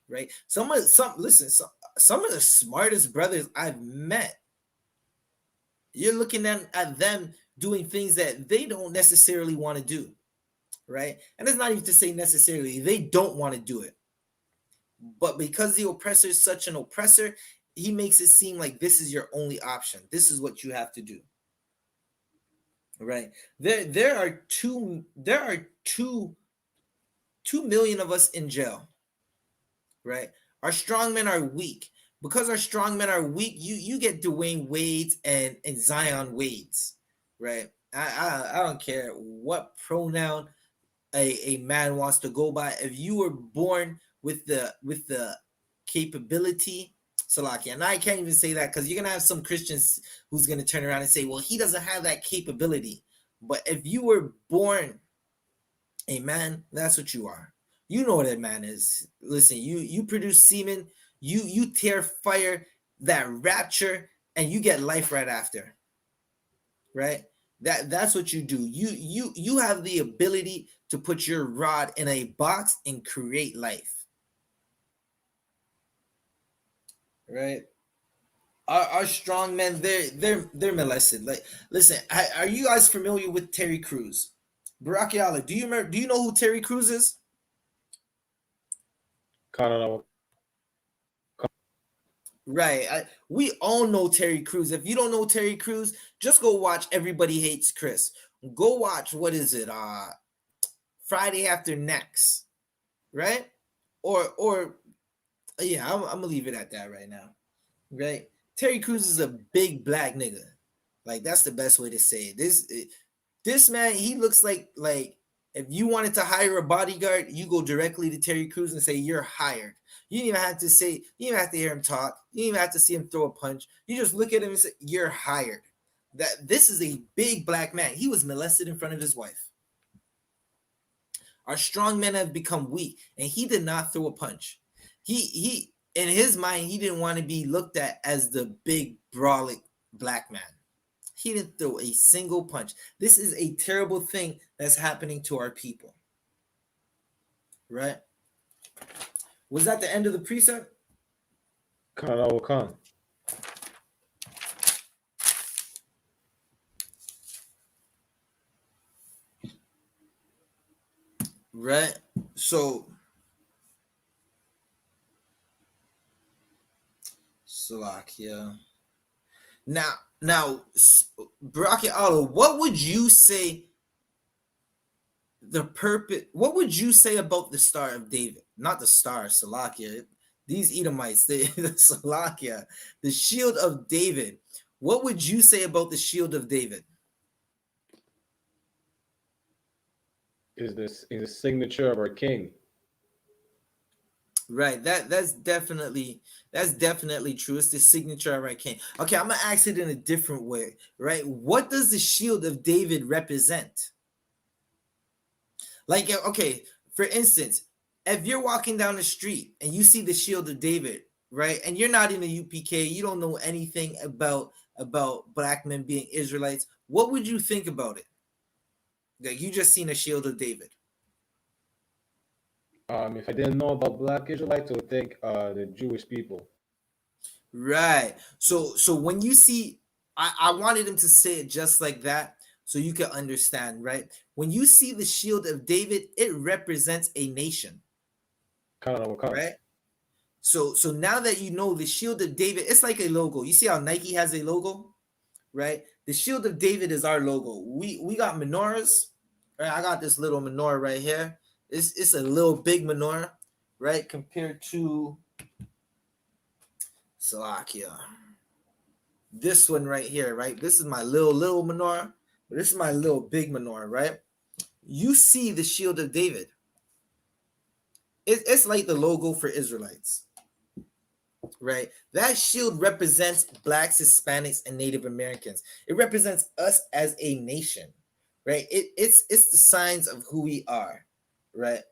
Speaker 2: Right? Some of the smartest brothers I've met, you're looking at them doing things that they don't necessarily want to do, right? And it's not even to say necessarily they don't want to do it, but because the oppressor is such an oppressor, he makes it seem like this is your only option. This is what you have to do. Right? There are 2 million of us in jail. Right? Our strongmen are weak. Because our strongmen are weak, you get Dwayne Wade's and Zion Wade's. Right? I don't care what pronoun a man wants to go by. If you were born with the capability, Salaki, and I can't even say that because you're gonna have some Christians who's gonna turn around and say, well, he doesn't have that capability. But if you were born a man, that's what you are. You know what a man is. Listen, you produce semen, you tear fire, that rapture, and you get life right after. Right? That's what you do. You have the ability to put your rod in a box and create life. Right? Our strong men, they're molested. Like, listen, are you guys familiar with Terry Crews? Barack Yala, do you know who Terry Crews is?
Speaker 3: Canada.
Speaker 2: Right. We all know Terry Crews. If you don't know Terry Crews, just go watch Everybody Hates Chris. Go watch, what is it? Friday After Next. Right? Or yeah, I'm gonna leave it at that right now. Right? Terry Crews is a big black nigga. Like, that's the best way to say it. This man, he looks like if you wanted to hire a bodyguard, you go directly to Terry Crews and say you're hired. You didn't even have to say, you didn't have to hear him talk. You didn't even have to see him throw a punch. You just look at him and say, you're hired. This is a big black man. He was molested in front of his wife. Our strong men have become weak, and he did not throw a punch. He in his mind, he didn't want to be looked at as the big brawling black man. He didn't throw a single punch. This is a terrible thing that's happening to our people. Right? Was that the end of the precept?
Speaker 3: Canada.
Speaker 2: Right? So, Slovakia. Now, Baraki Allah, what would you say what would you say about the Star of David? Not the Star, Salakia. These Edomites, the Salakia, the Shield of David. What would you say about the Shield of David?
Speaker 3: Is the signature of our king.
Speaker 2: Right. That's definitely true. It's the signature of our king. Okay, I'm gonna ask it in a different way. Right. What does the Shield of David represent? Like, okay, for instance, if you're walking down the street and you see the Shield of David, right, and you're not in the UPK, you don't know anything about black men being Israelites, what would you think about it? Like, you just seen a Shield of David.
Speaker 3: If I didn't know about black Israelites, I would think the Jewish people.
Speaker 2: Right. So when you see, I wanted him to say it just like that so you can understand, right? When you see the Shield of David, it represents a nation. Right? So now that you know the Shield of David, it's like a logo. You see how Nike has a logo, right? The Shield of David is our logo. We got menorahs. Right? I got this little menorah right here. It's a little big menorah, right? Compared to Salakia. This one right here, right? This is my little menorah. This is my little big menorah, right? You see the Shield of David. It's like the logo for Israelites, right? That shield represents Blacks, Hispanics, and Native Americans. It represents us as a nation, right? It's the signs of who we are, right?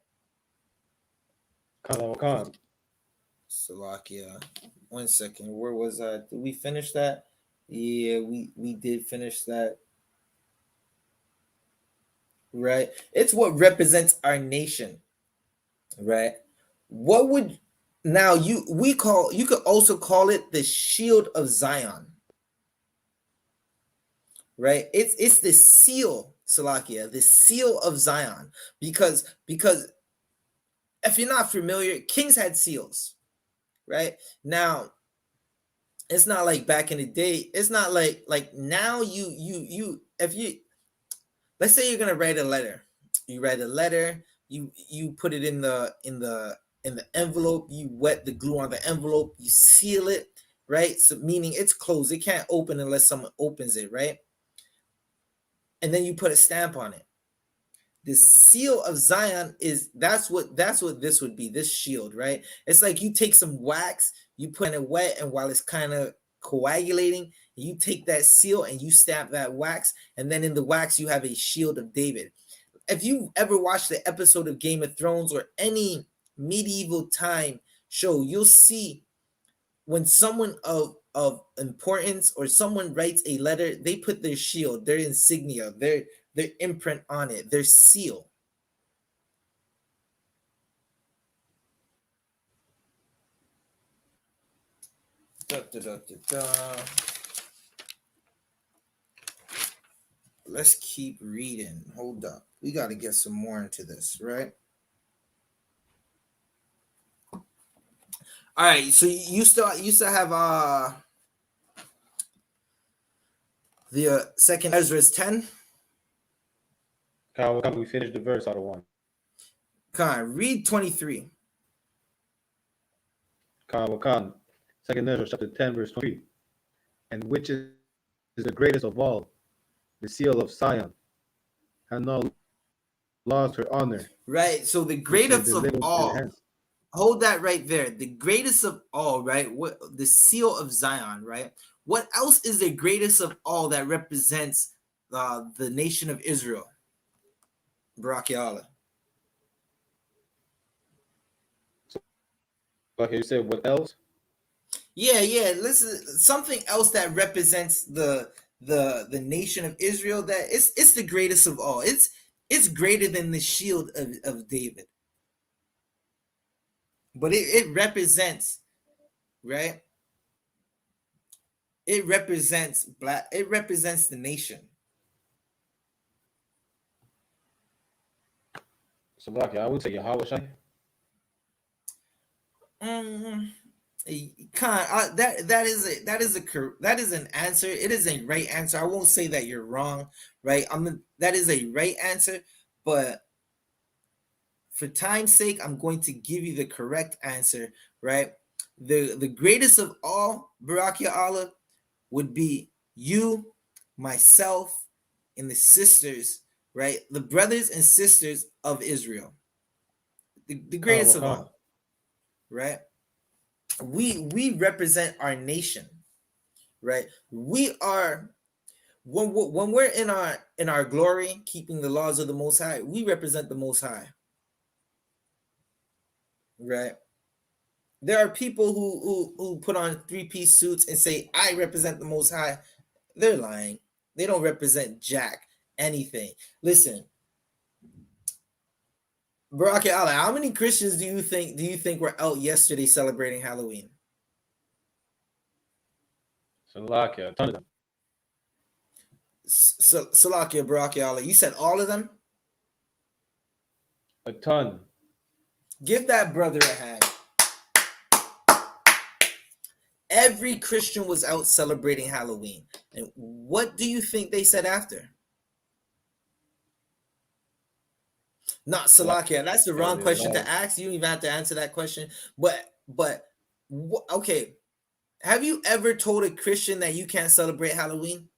Speaker 2: Salakia. 1 second. Where was I? Did we finish that? Yeah, we did finish that. Right? It's what represents our nation. Right? What would now you could also call it the Shield of Zion. right? It's the seal, Salakia, the seal of Zion, because if you're not familiar, kings had seals, right? Now, it's not like back in the day. It's not like now. If you, let's say you're gonna write a letter, you write a letter, you put it in the envelope, you wet the glue on the envelope, you seal it, right? So meaning it's closed, it can't open unless someone opens it, right? And then you put a stamp on it. The seal of Zion is that's what this would be, this shield, right? It's like you take some wax, you put in it wet, and while it's kind of coagulating, you take that seal and you stamp that wax, and then in the wax you have a shield of David. If you ever watched the episode of Game of Thrones or any medieval time show, you'll see when someone of importance or someone writes a letter, they put their shield, their insignia, their imprint on it, their seal. Da, da, da, da, da. Let's keep reading. Hold up. We got to get some more into this, right? All right. So you still have the second Ezra's 10.
Speaker 3: We finished the verse out of 1.
Speaker 2: Come on, read 23.
Speaker 3: Khan, second Ezra chapter 10, verse 23. And which is the greatest of all, the seal of Zion, had not lost her honor.
Speaker 2: Right. So the
Speaker 3: which is
Speaker 2: greatest of
Speaker 3: delivered into the
Speaker 2: all.
Speaker 3: hands.
Speaker 2: Hold that right there. The greatest of all, right? What the seal of Zion, right? What else is the greatest of all that represents the nation of Israel? Barak Ya'Allah.
Speaker 3: Okay, you said what else?
Speaker 2: Yeah. Listen, something else that represents the nation of Israel, that it's the greatest of all. It's greater than the shield of David. But it represents, right? It represents the nation.
Speaker 3: So, I would say Yahweh Shai.
Speaker 2: That is an answer. It is a right answer. I won't say that you're wrong, right? That is a right answer, but for time's sake, I'm going to give you the correct answer, right? The greatest of all, Barak Ya'Allah, would be you, myself, and the sisters, right? The brothers and sisters of Israel. The greatest of all, right? We represent our nation, right? We are when we're in our glory, keeping the laws of the Most High, we represent the Most High, right? There are people who put on three-piece suits and say, I represent the Most High. They're lying. They don't represent jack anything. Listen, Barak Allah, how many Christians do you think were out yesterday celebrating Halloween?
Speaker 3: Salakia, a ton of them.
Speaker 2: Salakia, Barak Allah, you said all of them?
Speaker 3: A ton.
Speaker 2: Give that brother a hand. Every Christian was out celebrating Halloween. And what do you think they said after? Not Salakia. That's the wrong question to ask. You don't even have to answer that question. But okay. Have you ever told a Christian that you can't celebrate Halloween?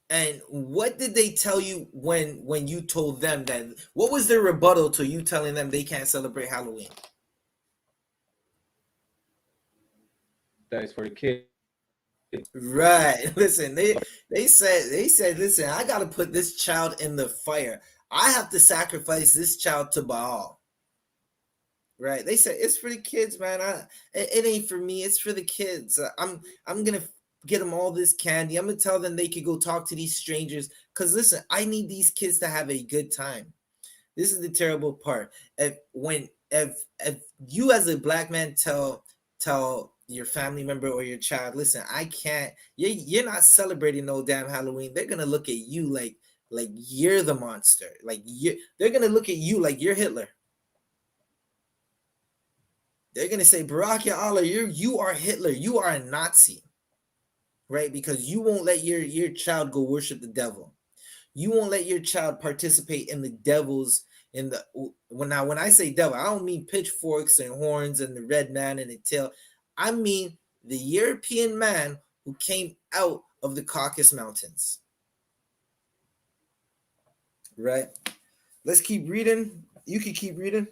Speaker 2: And what did they tell you when you told them that? What was their rebuttal to you telling them they can't celebrate Halloween?
Speaker 3: That is for the kids.
Speaker 2: Right. Listen, they said, listen, I gotta put this child in the fire. I have to sacrifice this child to Baal. Right. They said it's for the kids, man. It ain't for me. It's for the kids. I'm gonna get them all this candy. I'm gonna tell them they could go talk to these strangers. Cause listen, I need these kids to have a good time. This is the terrible part. If you as a black man tell your family member or your child, listen, I can't. You're not celebrating no damn Halloween. They're gonna look at you like you're the monster. Like they're gonna look at you like you're Hitler. They're gonna say, Barack Allah, you are Hitler. You are a Nazi, right? Because you won't let your child go worship the devil. You won't let your child participate in the devil's in the when I say devil, I don't mean pitchforks and horns and the red man and the tail. I mean the European man who came out of the Caucasus Mountains. Right? Let's keep reading. You can keep reading.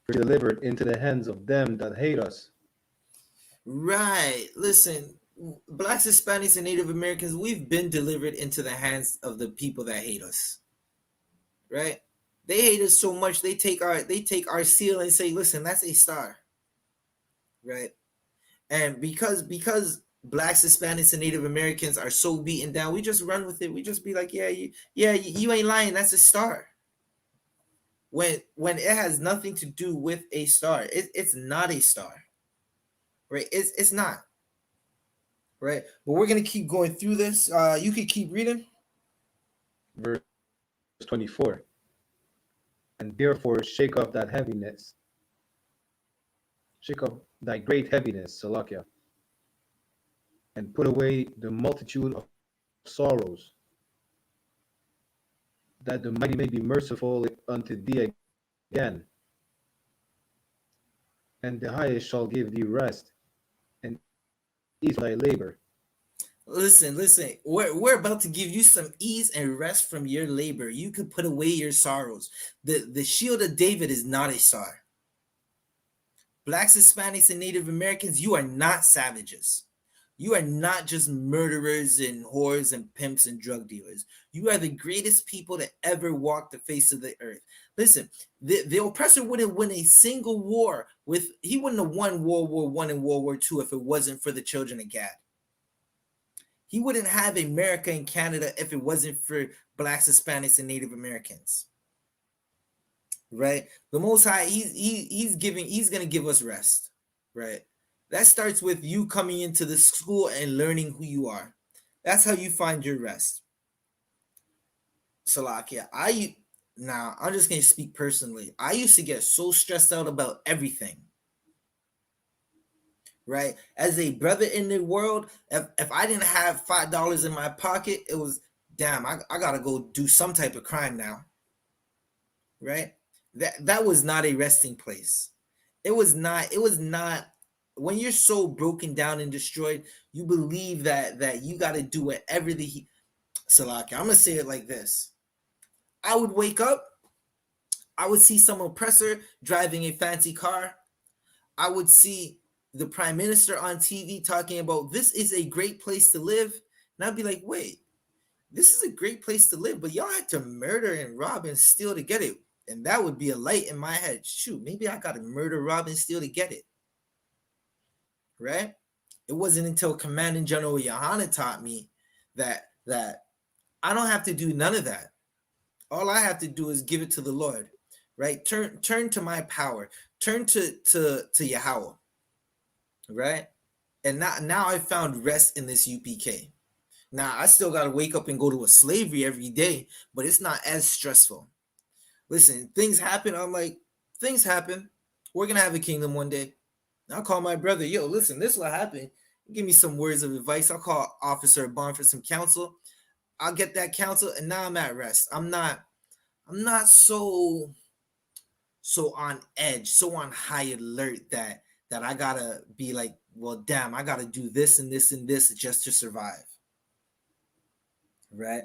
Speaker 3: Delivered into the hands of them that hate us.
Speaker 2: Right. Listen, Blacks, Hispanics, and Native Americans, we've been delivered into the hands of the people that hate us. Right? They hate us so much they take our seal and say, listen, that's a star. Right? And because Blacks, Hispanics, and Native Americans are so beaten down, we just run with it. We just be like, you ain't lying. That's a star. When it has nothing to do with a star, it's not a star. Right? It's not. Right? But we're gonna keep going through this. You can keep reading.
Speaker 3: Verse 24. And therefore shake off that heaviness. Shake off thy great heaviness, Salakia, and put away the multitude of sorrows, that the mighty may be merciful unto thee again. And the highest shall give thee rest and ease thy labor.
Speaker 2: Listen. We're about to give you some ease and rest from your labor. You could put away your sorrows. The shield of David is not a star. Blacks, Hispanics, and Native Americans, you are not savages. You are not just murderers and whores and pimps and drug dealers. You are the greatest people to ever walk the face of the earth. Listen, the oppressor wouldn't win a single war he wouldn't have won World War I and World War II if it wasn't for the children of Gad. He wouldn't have America and Canada if it wasn't for Blacks, Hispanics, and Native Americans. Right? The Most High, he's gonna give us rest. Right? That starts with you coming into the school and learning who you are. That's how you find your rest. Salakia, I'm just gonna speak personally. I used to get so stressed out about everything. Right? As a brother in the world, if I didn't have $5 in my pocket, it was damn, I gotta go do some type of crime now. Right? That was not a resting place. It was not when you're so broken down and destroyed, you believe that you got to do whatever Salaki, I'm gonna say it like this. I would wake up, I would see some oppressor driving a fancy car. I would see the prime minister on TV talking about this is a great place to live. And I'd be like, wait, this is a great place to live, but y'all had to murder and rob and steal to get it. And that would be a light in my head. Shoot, maybe I got to murder, rob, and steal to get it. Right? It wasn't until Commanding General YAHANNA taught me that I don't have to do none of that. All I have to do is give it to the Lord. Right? Turn to my power. Turn to Yahweh. Right? And now I found rest in this UPK. Now I still got to wake up and go to a slavery every day, but it's not as stressful. Listen, things happen. I'm like, things happen. We're gonna have a kingdom one day. I'll call my brother. Yo, listen, this is what happened. Give me some words of advice. I'll call Officer Bond for some counsel. I'll get that counsel, and now I'm at rest. I'm not so on edge, so on high alert that I gotta be like, well, damn, I gotta do this and this and this just to survive. Right?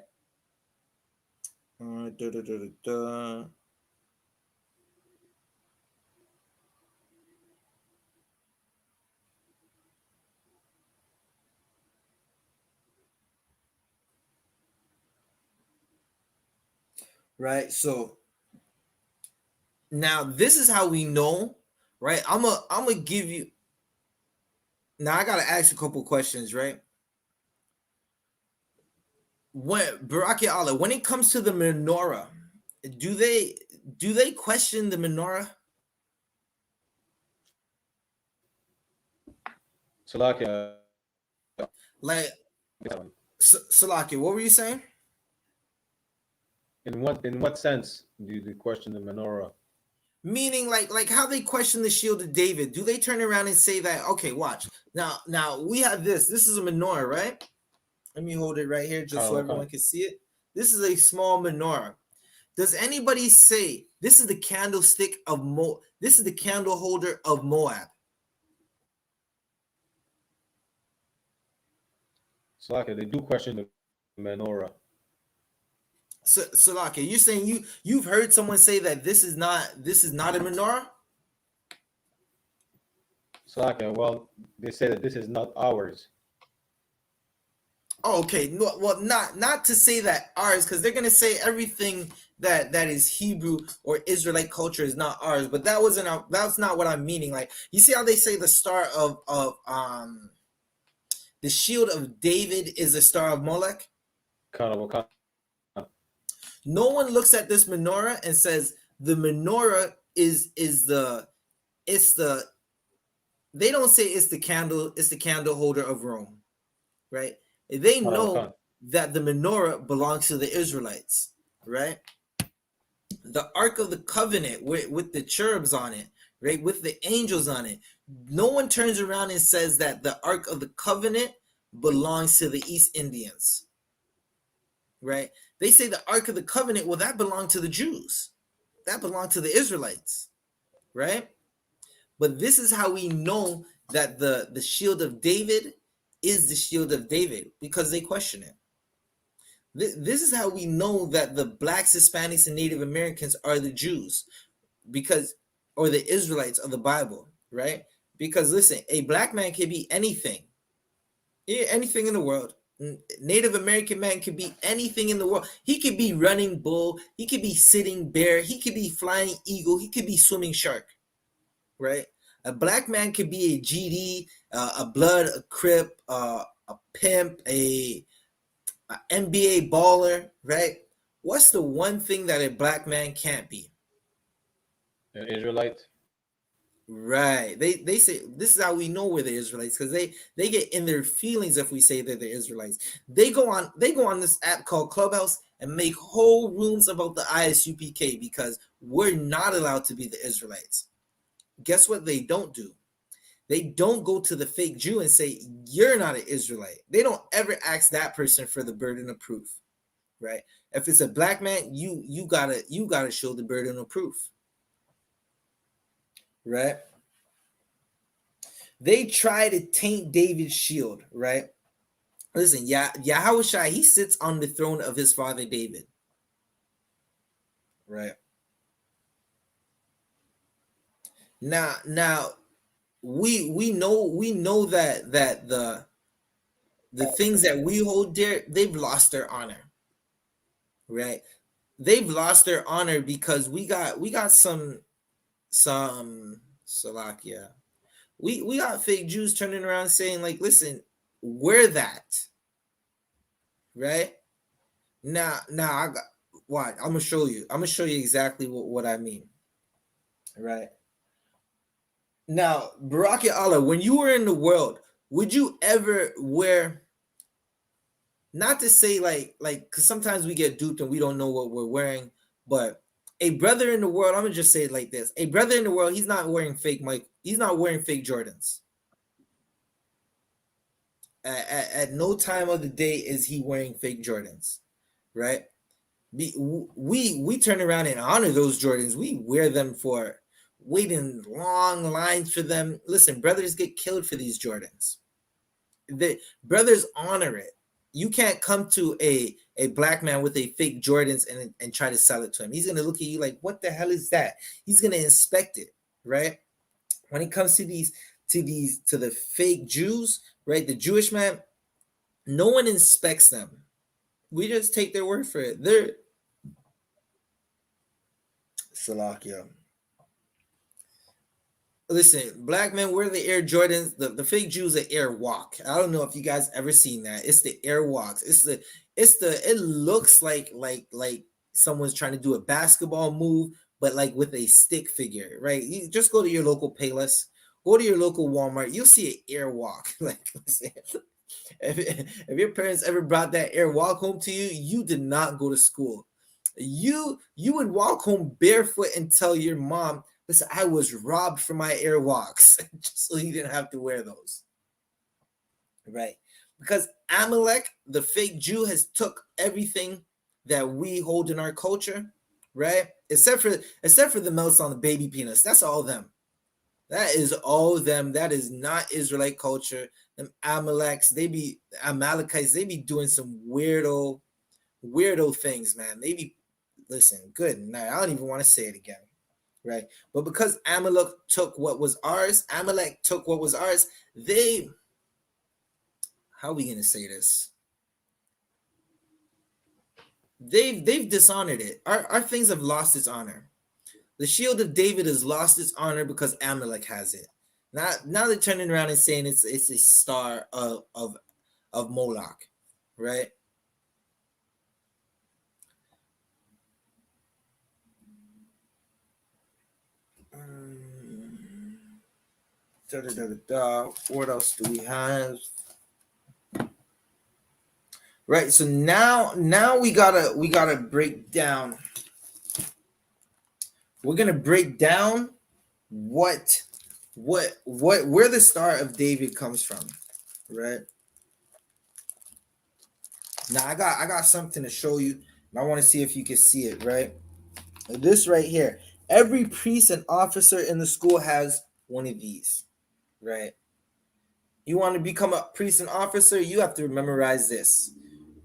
Speaker 2: Right? So now this is how we know, right? I'm gonna give you now. I gotta ask you a couple questions, right? When Baraki Allah, when it comes to the menorah, do they question the menorah?
Speaker 3: Salakia.
Speaker 2: Like, Salaki, what were you saying?
Speaker 3: In what sense do you question the menorah?
Speaker 2: Meaning, like how they question the shield of David. Do they turn around and say that? Okay, watch. Now we have this. This is a menorah, right? Let me hold it right here just so everyone can see it. This is a small menorah. Does anybody say this is the candlestick of This is the candle holder of Moab?
Speaker 3: Salakia, they do question the menorah.
Speaker 2: So, Salaki, you're saying you've heard someone say that this is not a menorah?
Speaker 3: Salakia, well, they say that this is not ours.
Speaker 2: Oh, okay. No, well, not to say that ours, because they're gonna say everything that is Hebrew or Israelite culture is not ours. But that's not what I'm meaning. Like, you see how they say the star of the shield of David is the star of Moloch?
Speaker 3: Kana.
Speaker 2: No one looks at this menorah and says the menorah is the it's the they don't say it's the candle holder of Rome, right? They know that the menorah belongs to the Israelites, right? The Ark of the Covenant with the cherubs on it, right? With the angels on it. No one turns around and says that the Ark of the Covenant belongs to the East Indians, right? They say the Ark of the Covenant, well, that belonged to the Jews. That belonged to the Israelites, right? But this is how we know that the shield of David is the shield of David, because they question it. This is how we know that the blacks, Hispanics, and Native Americans are the Jews, or the Israelites of the Bible, right? Because listen, a black man can be anything, anything in the world. Native American man can be anything in the world. He could be running bull, he could be sitting bear, he could be flying eagle, he could be swimming shark, right? A black man could be a GD, a blood, a crip, a pimp, a NBA baller, right? What's the one thing that a black man can't be?
Speaker 3: An Israelite.
Speaker 2: Right. They say this is how we know we're the Israelites, because they get in their feelings if we say that they're Israelites. They go on this app called Clubhouse and make whole rooms about the I.S.U.P.K because we're not allowed to be the Israelites. Guess what they don't do? They don't go to the fake Jew and say, you're not an Israelite. They don't ever ask that person for the burden of proof, right? If it's a black man, you gotta show the burden of proof, right? They try to taint David's shield, right? Listen, Yahushua, he sits on the throne of his father David, right? Now we know that the things that we hold dear, they've lost their honor, right? They've lost their honor because we got some Salakia. We got fake Jews turning around saying, like, listen, we're that, right? Now I got what I'm gonna show you. I'm gonna show you exactly what I mean, right? Now, Barak Allah, when you were in the world, would you ever wear, not to say like because sometimes we get duped and we don't know what we're wearing, but a brother in the world, I'm gonna just say it like this: a brother in the world, he's not wearing fake Mike, he's not wearing fake Jordans. At no time of the day is he wearing fake Jordans, right? We turn around and honor those Jordans. We wear them for waiting long lines for them. Listen, brothers get killed for these Jordans. The brothers honor it. You can't come to a black man with a fake Jordans and try to sell it to him. He's gonna look at you like, what the hell is that? He's gonna inspect it, right? When it comes to the fake Jews, right? The Jewish man, no one inspects them. We just take their word for it. They're Salakia. Listen, black men wear the Air Jordans. The fake Jews are Air Walk. I don't know if you guys ever seen that. It's the Air Walks. It looks like someone's trying to do a basketball move, but like with a stick figure, right? You just go to your local Payless Go to your local Walmart. You'll see an airwalk. Like, listen, if your parents ever brought that airwalk home to you, you did not go to school. You would walk home barefoot and tell your mom, "Listen, I was robbed for my airwalks," just so you didn't have to wear those, right? Because Amalek, the fake Jew, has took everything that we hold in our culture, right? Except for the melts on the baby peanuts. That's all them. That is all them. That is not Israelite culture. Them Amalekites, Amalekites, they be doing some weirdo things, man. They be, listen, good night. I don't even want to say it again, right? But because Amalek took what was ours, how are we gonna say this? They've dishonored it. Our things have lost its honor. The shield of David has lost its honor because Amalek has it. Now they're turning around and saying it's a star of Moloch, right? What else do we have? Right. So now we gotta break down. We're gonna break down where the Star of David comes from, right? Now I got something to show you, and I want to see if you can see it, right? This right here. Every priest and officer in the school has one of these, right? You want to become a priest and officer, you have to memorize this,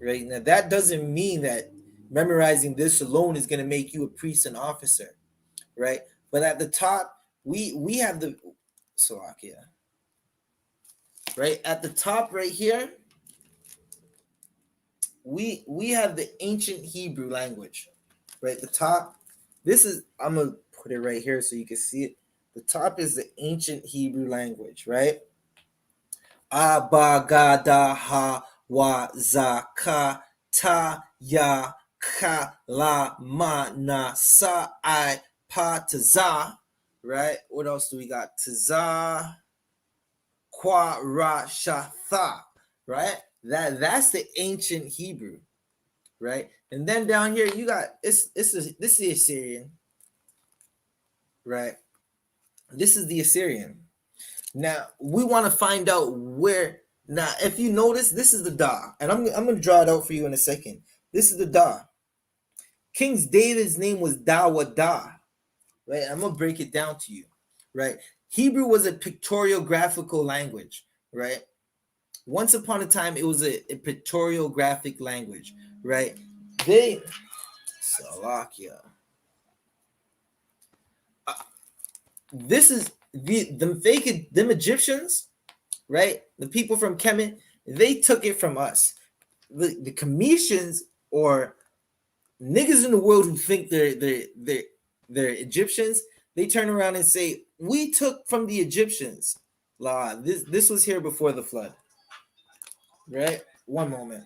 Speaker 2: right? Now that doesn't mean that memorizing this alone is going to make you a priest and officer, right? But at the top, we have the Slovakia, right? At the top right here, we have the ancient Hebrew language, right? The top, this is, I'm gonna put it right here so you can see it. The top is the ancient Hebrew language, right? Abagada wa zaka ta ya ka la ma na sa I pa taza, right? What else do we got? Taza kwa ra shatha, right? That's the ancient Hebrew, right? And then down here you got this is the Assyrian, right? This is the Assyrian. Now we want to find out where. Now, if you notice, this is the Da, and I'm going to draw it out for you in a second. This is the Da. King David's name was Dawada, right? I'm going to break it down to you, right? Hebrew was a pictorial graphical language, right? Once upon a time, it was a pictorial graphic language, right? Salakia. This is them Egyptians, right? The people from Kemet, they took it from us. The Cometians, or niggas in the world who think they're Egyptians, they turn around and say, we took from the Egyptians. La, this was here before the flood. Right? One moment.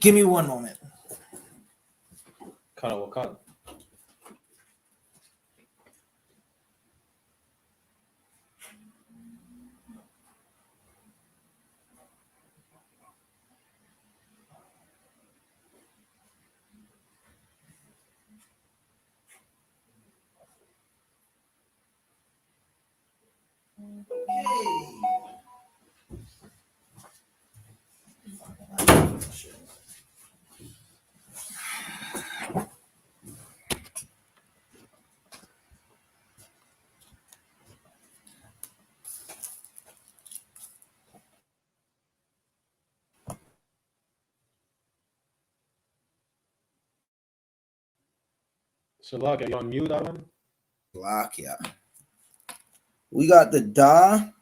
Speaker 2: Give me one moment.
Speaker 3: Kind of Wakanda. Salakia, you on mute, Arman?
Speaker 2: Slovakia. We got the Da,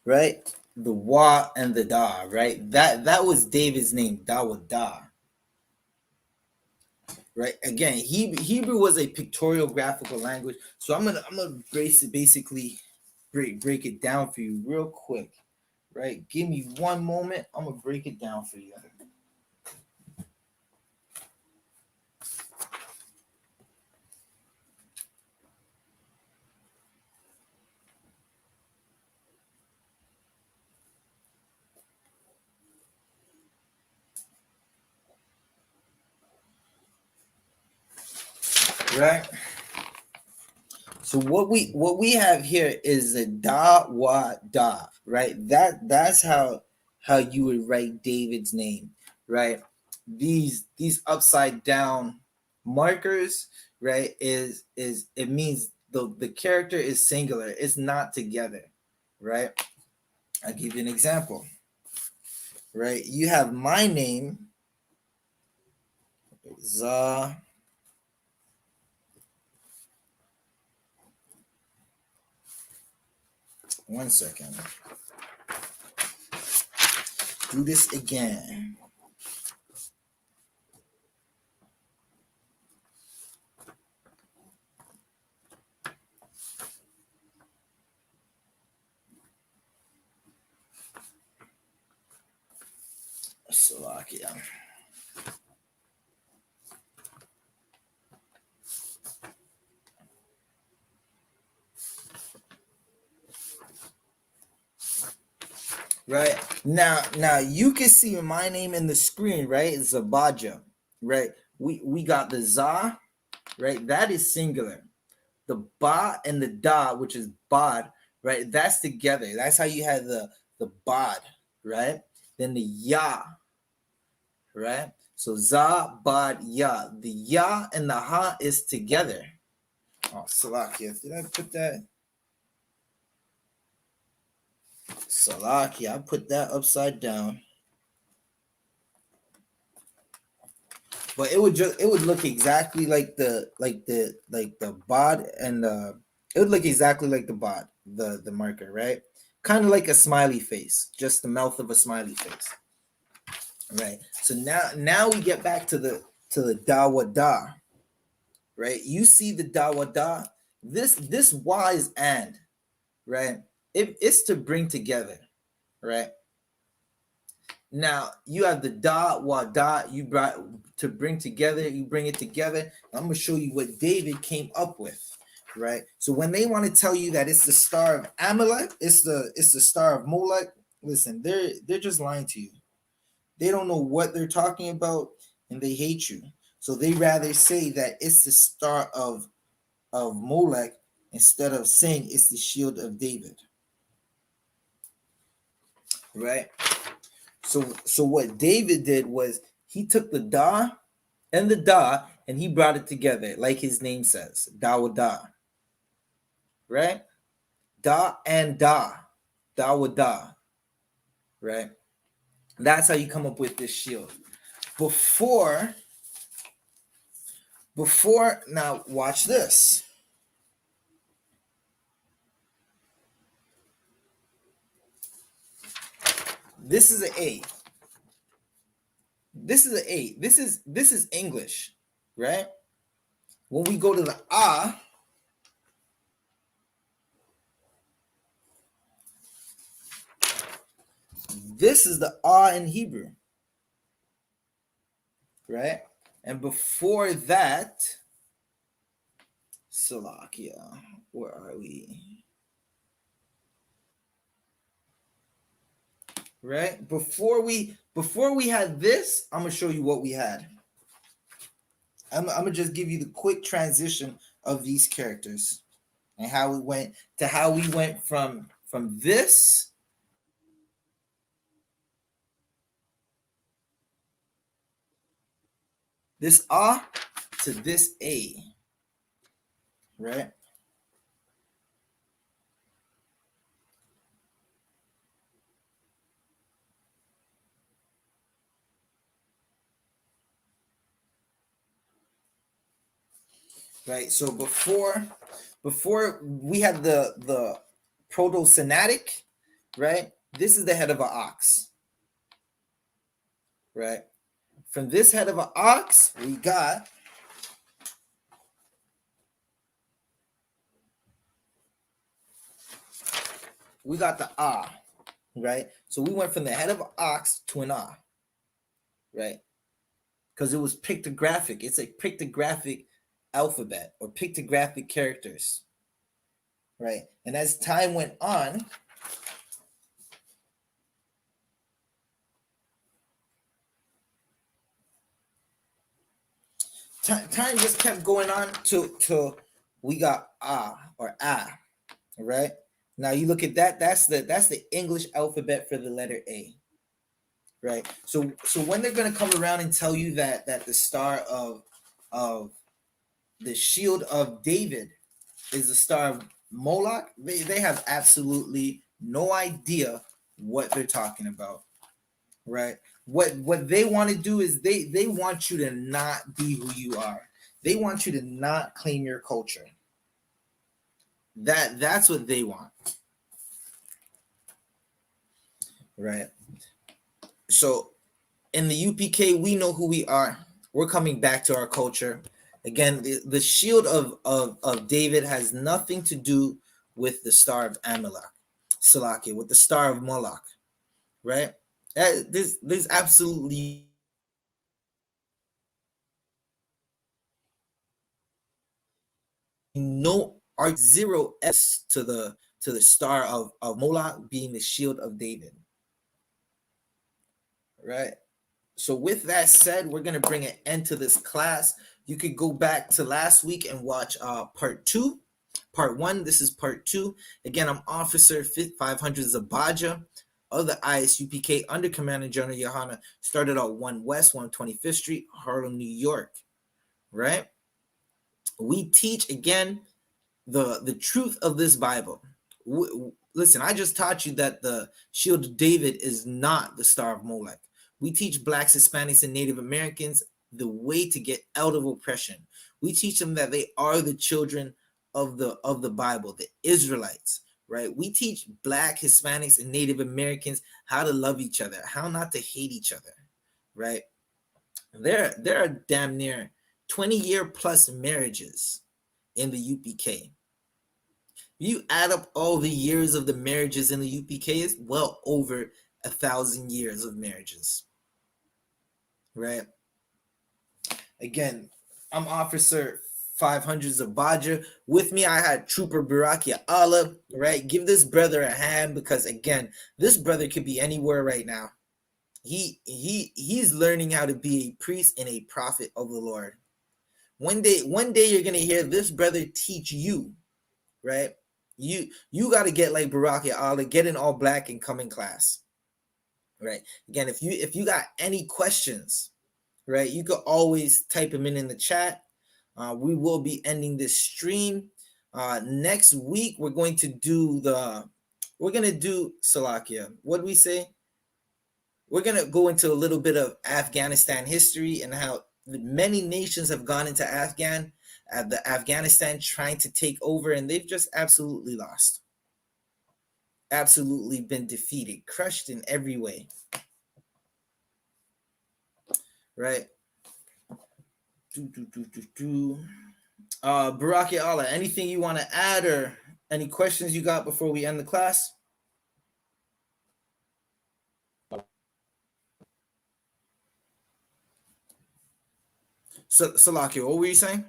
Speaker 2: right? The wa and the da, right? That was David's name, da. Right. Again, Hebrew was a pictorial graphical language. So I'm gonna basically break it down for you real quick. Right. Give me one moment. I'm gonna break it down for you. Right. So what we have here is a da wa da, right? That's how you would write David's name, right? These upside down markers, right? Is it means the character is singular, it's not together, right? I'll give you an example, right? You have my name, Za. One second. Do this again. Slovakia. Right now you can see my name in the screen, right? It's Zabaja, right? We got the za, right? That is singular. The ba and the da, which is bod, right? That's together. That's how you have the bod, right? Then the ya, right? So za, bod, ya. The ya and the ha is together. Oh, Salakia, did I put that? Salakia, I put that upside down. But it would look exactly like the bod and it would look exactly like the bod, the marker, right? Kind of like a smiley face, just the mouth of a smiley face. Right. So now we get back to the dawada, right? You see the dawada, this y is and, right? It's to bring together, right? Now you have the da wa da, you brought to bring together, you bring it together. I'm gonna show you what David came up with, right? So when they want to tell you that it's the star of Amalek, it's the star of Moloch, listen, they're just lying to you. They don't know what they're talking about and they hate you. So they rather say that it's the star of Moloch instead of saying it's the shield of David, right? So what David did was he took the da and the da and he brought it together like his name says, da, right? Da and da, da, right? That's how you come up with this shield. Before now watch this. This is an A. This is an A. This is English, right? When we go to the ah, this is the ah in Hebrew, right? And before that, Salakia, where are we? Right? Before we had this, I'm gonna show you what we had. I'm gonna just give you the quick transition of these characters and how we went from this ah to this A, right? Right. So before we had the proto-Sinaitic, right? This is the head of an ox, right? From this head of an ox, we got the ah, right? So we went from the head of an ox to an ah, right? Because it was pictographic. It's a pictographic alphabet or pictographic characters, right? And as time went on, time just kept going on to we got ah or ah, right? Now you look at that. That's the English alphabet for the letter A, right? So when they're gonna come around and tell you that the star of the shield of David is the star of Moloch, they have absolutely no idea what they're talking about, right? What they want to do is they want you to not be who you are. They want you to not claim your culture. That's what they want, right? So in the UPK, we know who we are. We're coming back to our culture. Again, the shield of David has nothing to do with the star of Amalek, Salakia, with the star of Moloch, right? There's absolutely no zero s to the star of Moloch being the shield of David, right? So with that said, we're gonna bring an end to this class. You could go back to last week and watch part 2. Part 1, this is part 2. Again, I'm Officer 500 Zabaja of the I.S.U.P.K under Commander General YAHANNA. Started out 1 West, 125th Street, Harlem, New York, right? We teach, again, the truth of this Bible. Listen, I just taught you that the shield of David is not the star of Moloch. We teach Blacks, Hispanics, and Native Americans the way to get out of oppression. We teach them that they are the children of the Bible, the Israelites, right? We teach Black, Hispanics, and Native Americans how to love each other, how not to hate each other, right? There are damn near 20-year plus marriages in the UPK. You add up all the years of the marriages in the UPK, is well over 1,000 years of marriages, right? Again, I'm Officer 500 Zabaja. With me, I had Trooper Barakia Allah, right? Give this brother a hand, because again, this brother could be anywhere right now. He's learning how to be a priest and a prophet of the Lord. One day you're gonna hear this brother teach you, right? You got to get like Barakia Allah, get in all black and come in class, right? Again, if you got any questions, right, you could always type them in the chat. We will be ending this stream next week. We're going to do Salakia. What do we say? We're going to go into a little bit of Afghanistan history and how many nations have gone into Afghanistan trying to take over, and they've just absolutely lost. Absolutely been defeated, crushed in every way. Right? Baraki Allah, anything you want to add or any questions you got before we end the class? Salaki, what were you saying?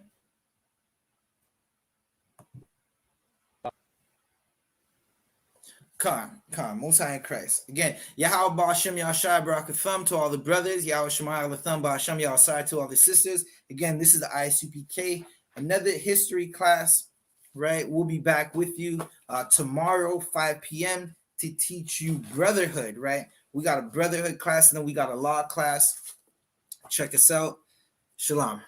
Speaker 2: Khan, Most High in Christ. Again, Yahweh Ba'ashem Yahshai Barakatham to all the brothers, Yahweh Shemai Alatham Ba'ashem Yahshai to all the sisters. Again, this is the I.S.U.P.K, another history class, right? We'll be back with you tomorrow, 5 p.m. to teach you brotherhood, right? We got a brotherhood class and then we got a law class. Check us out. Shalom.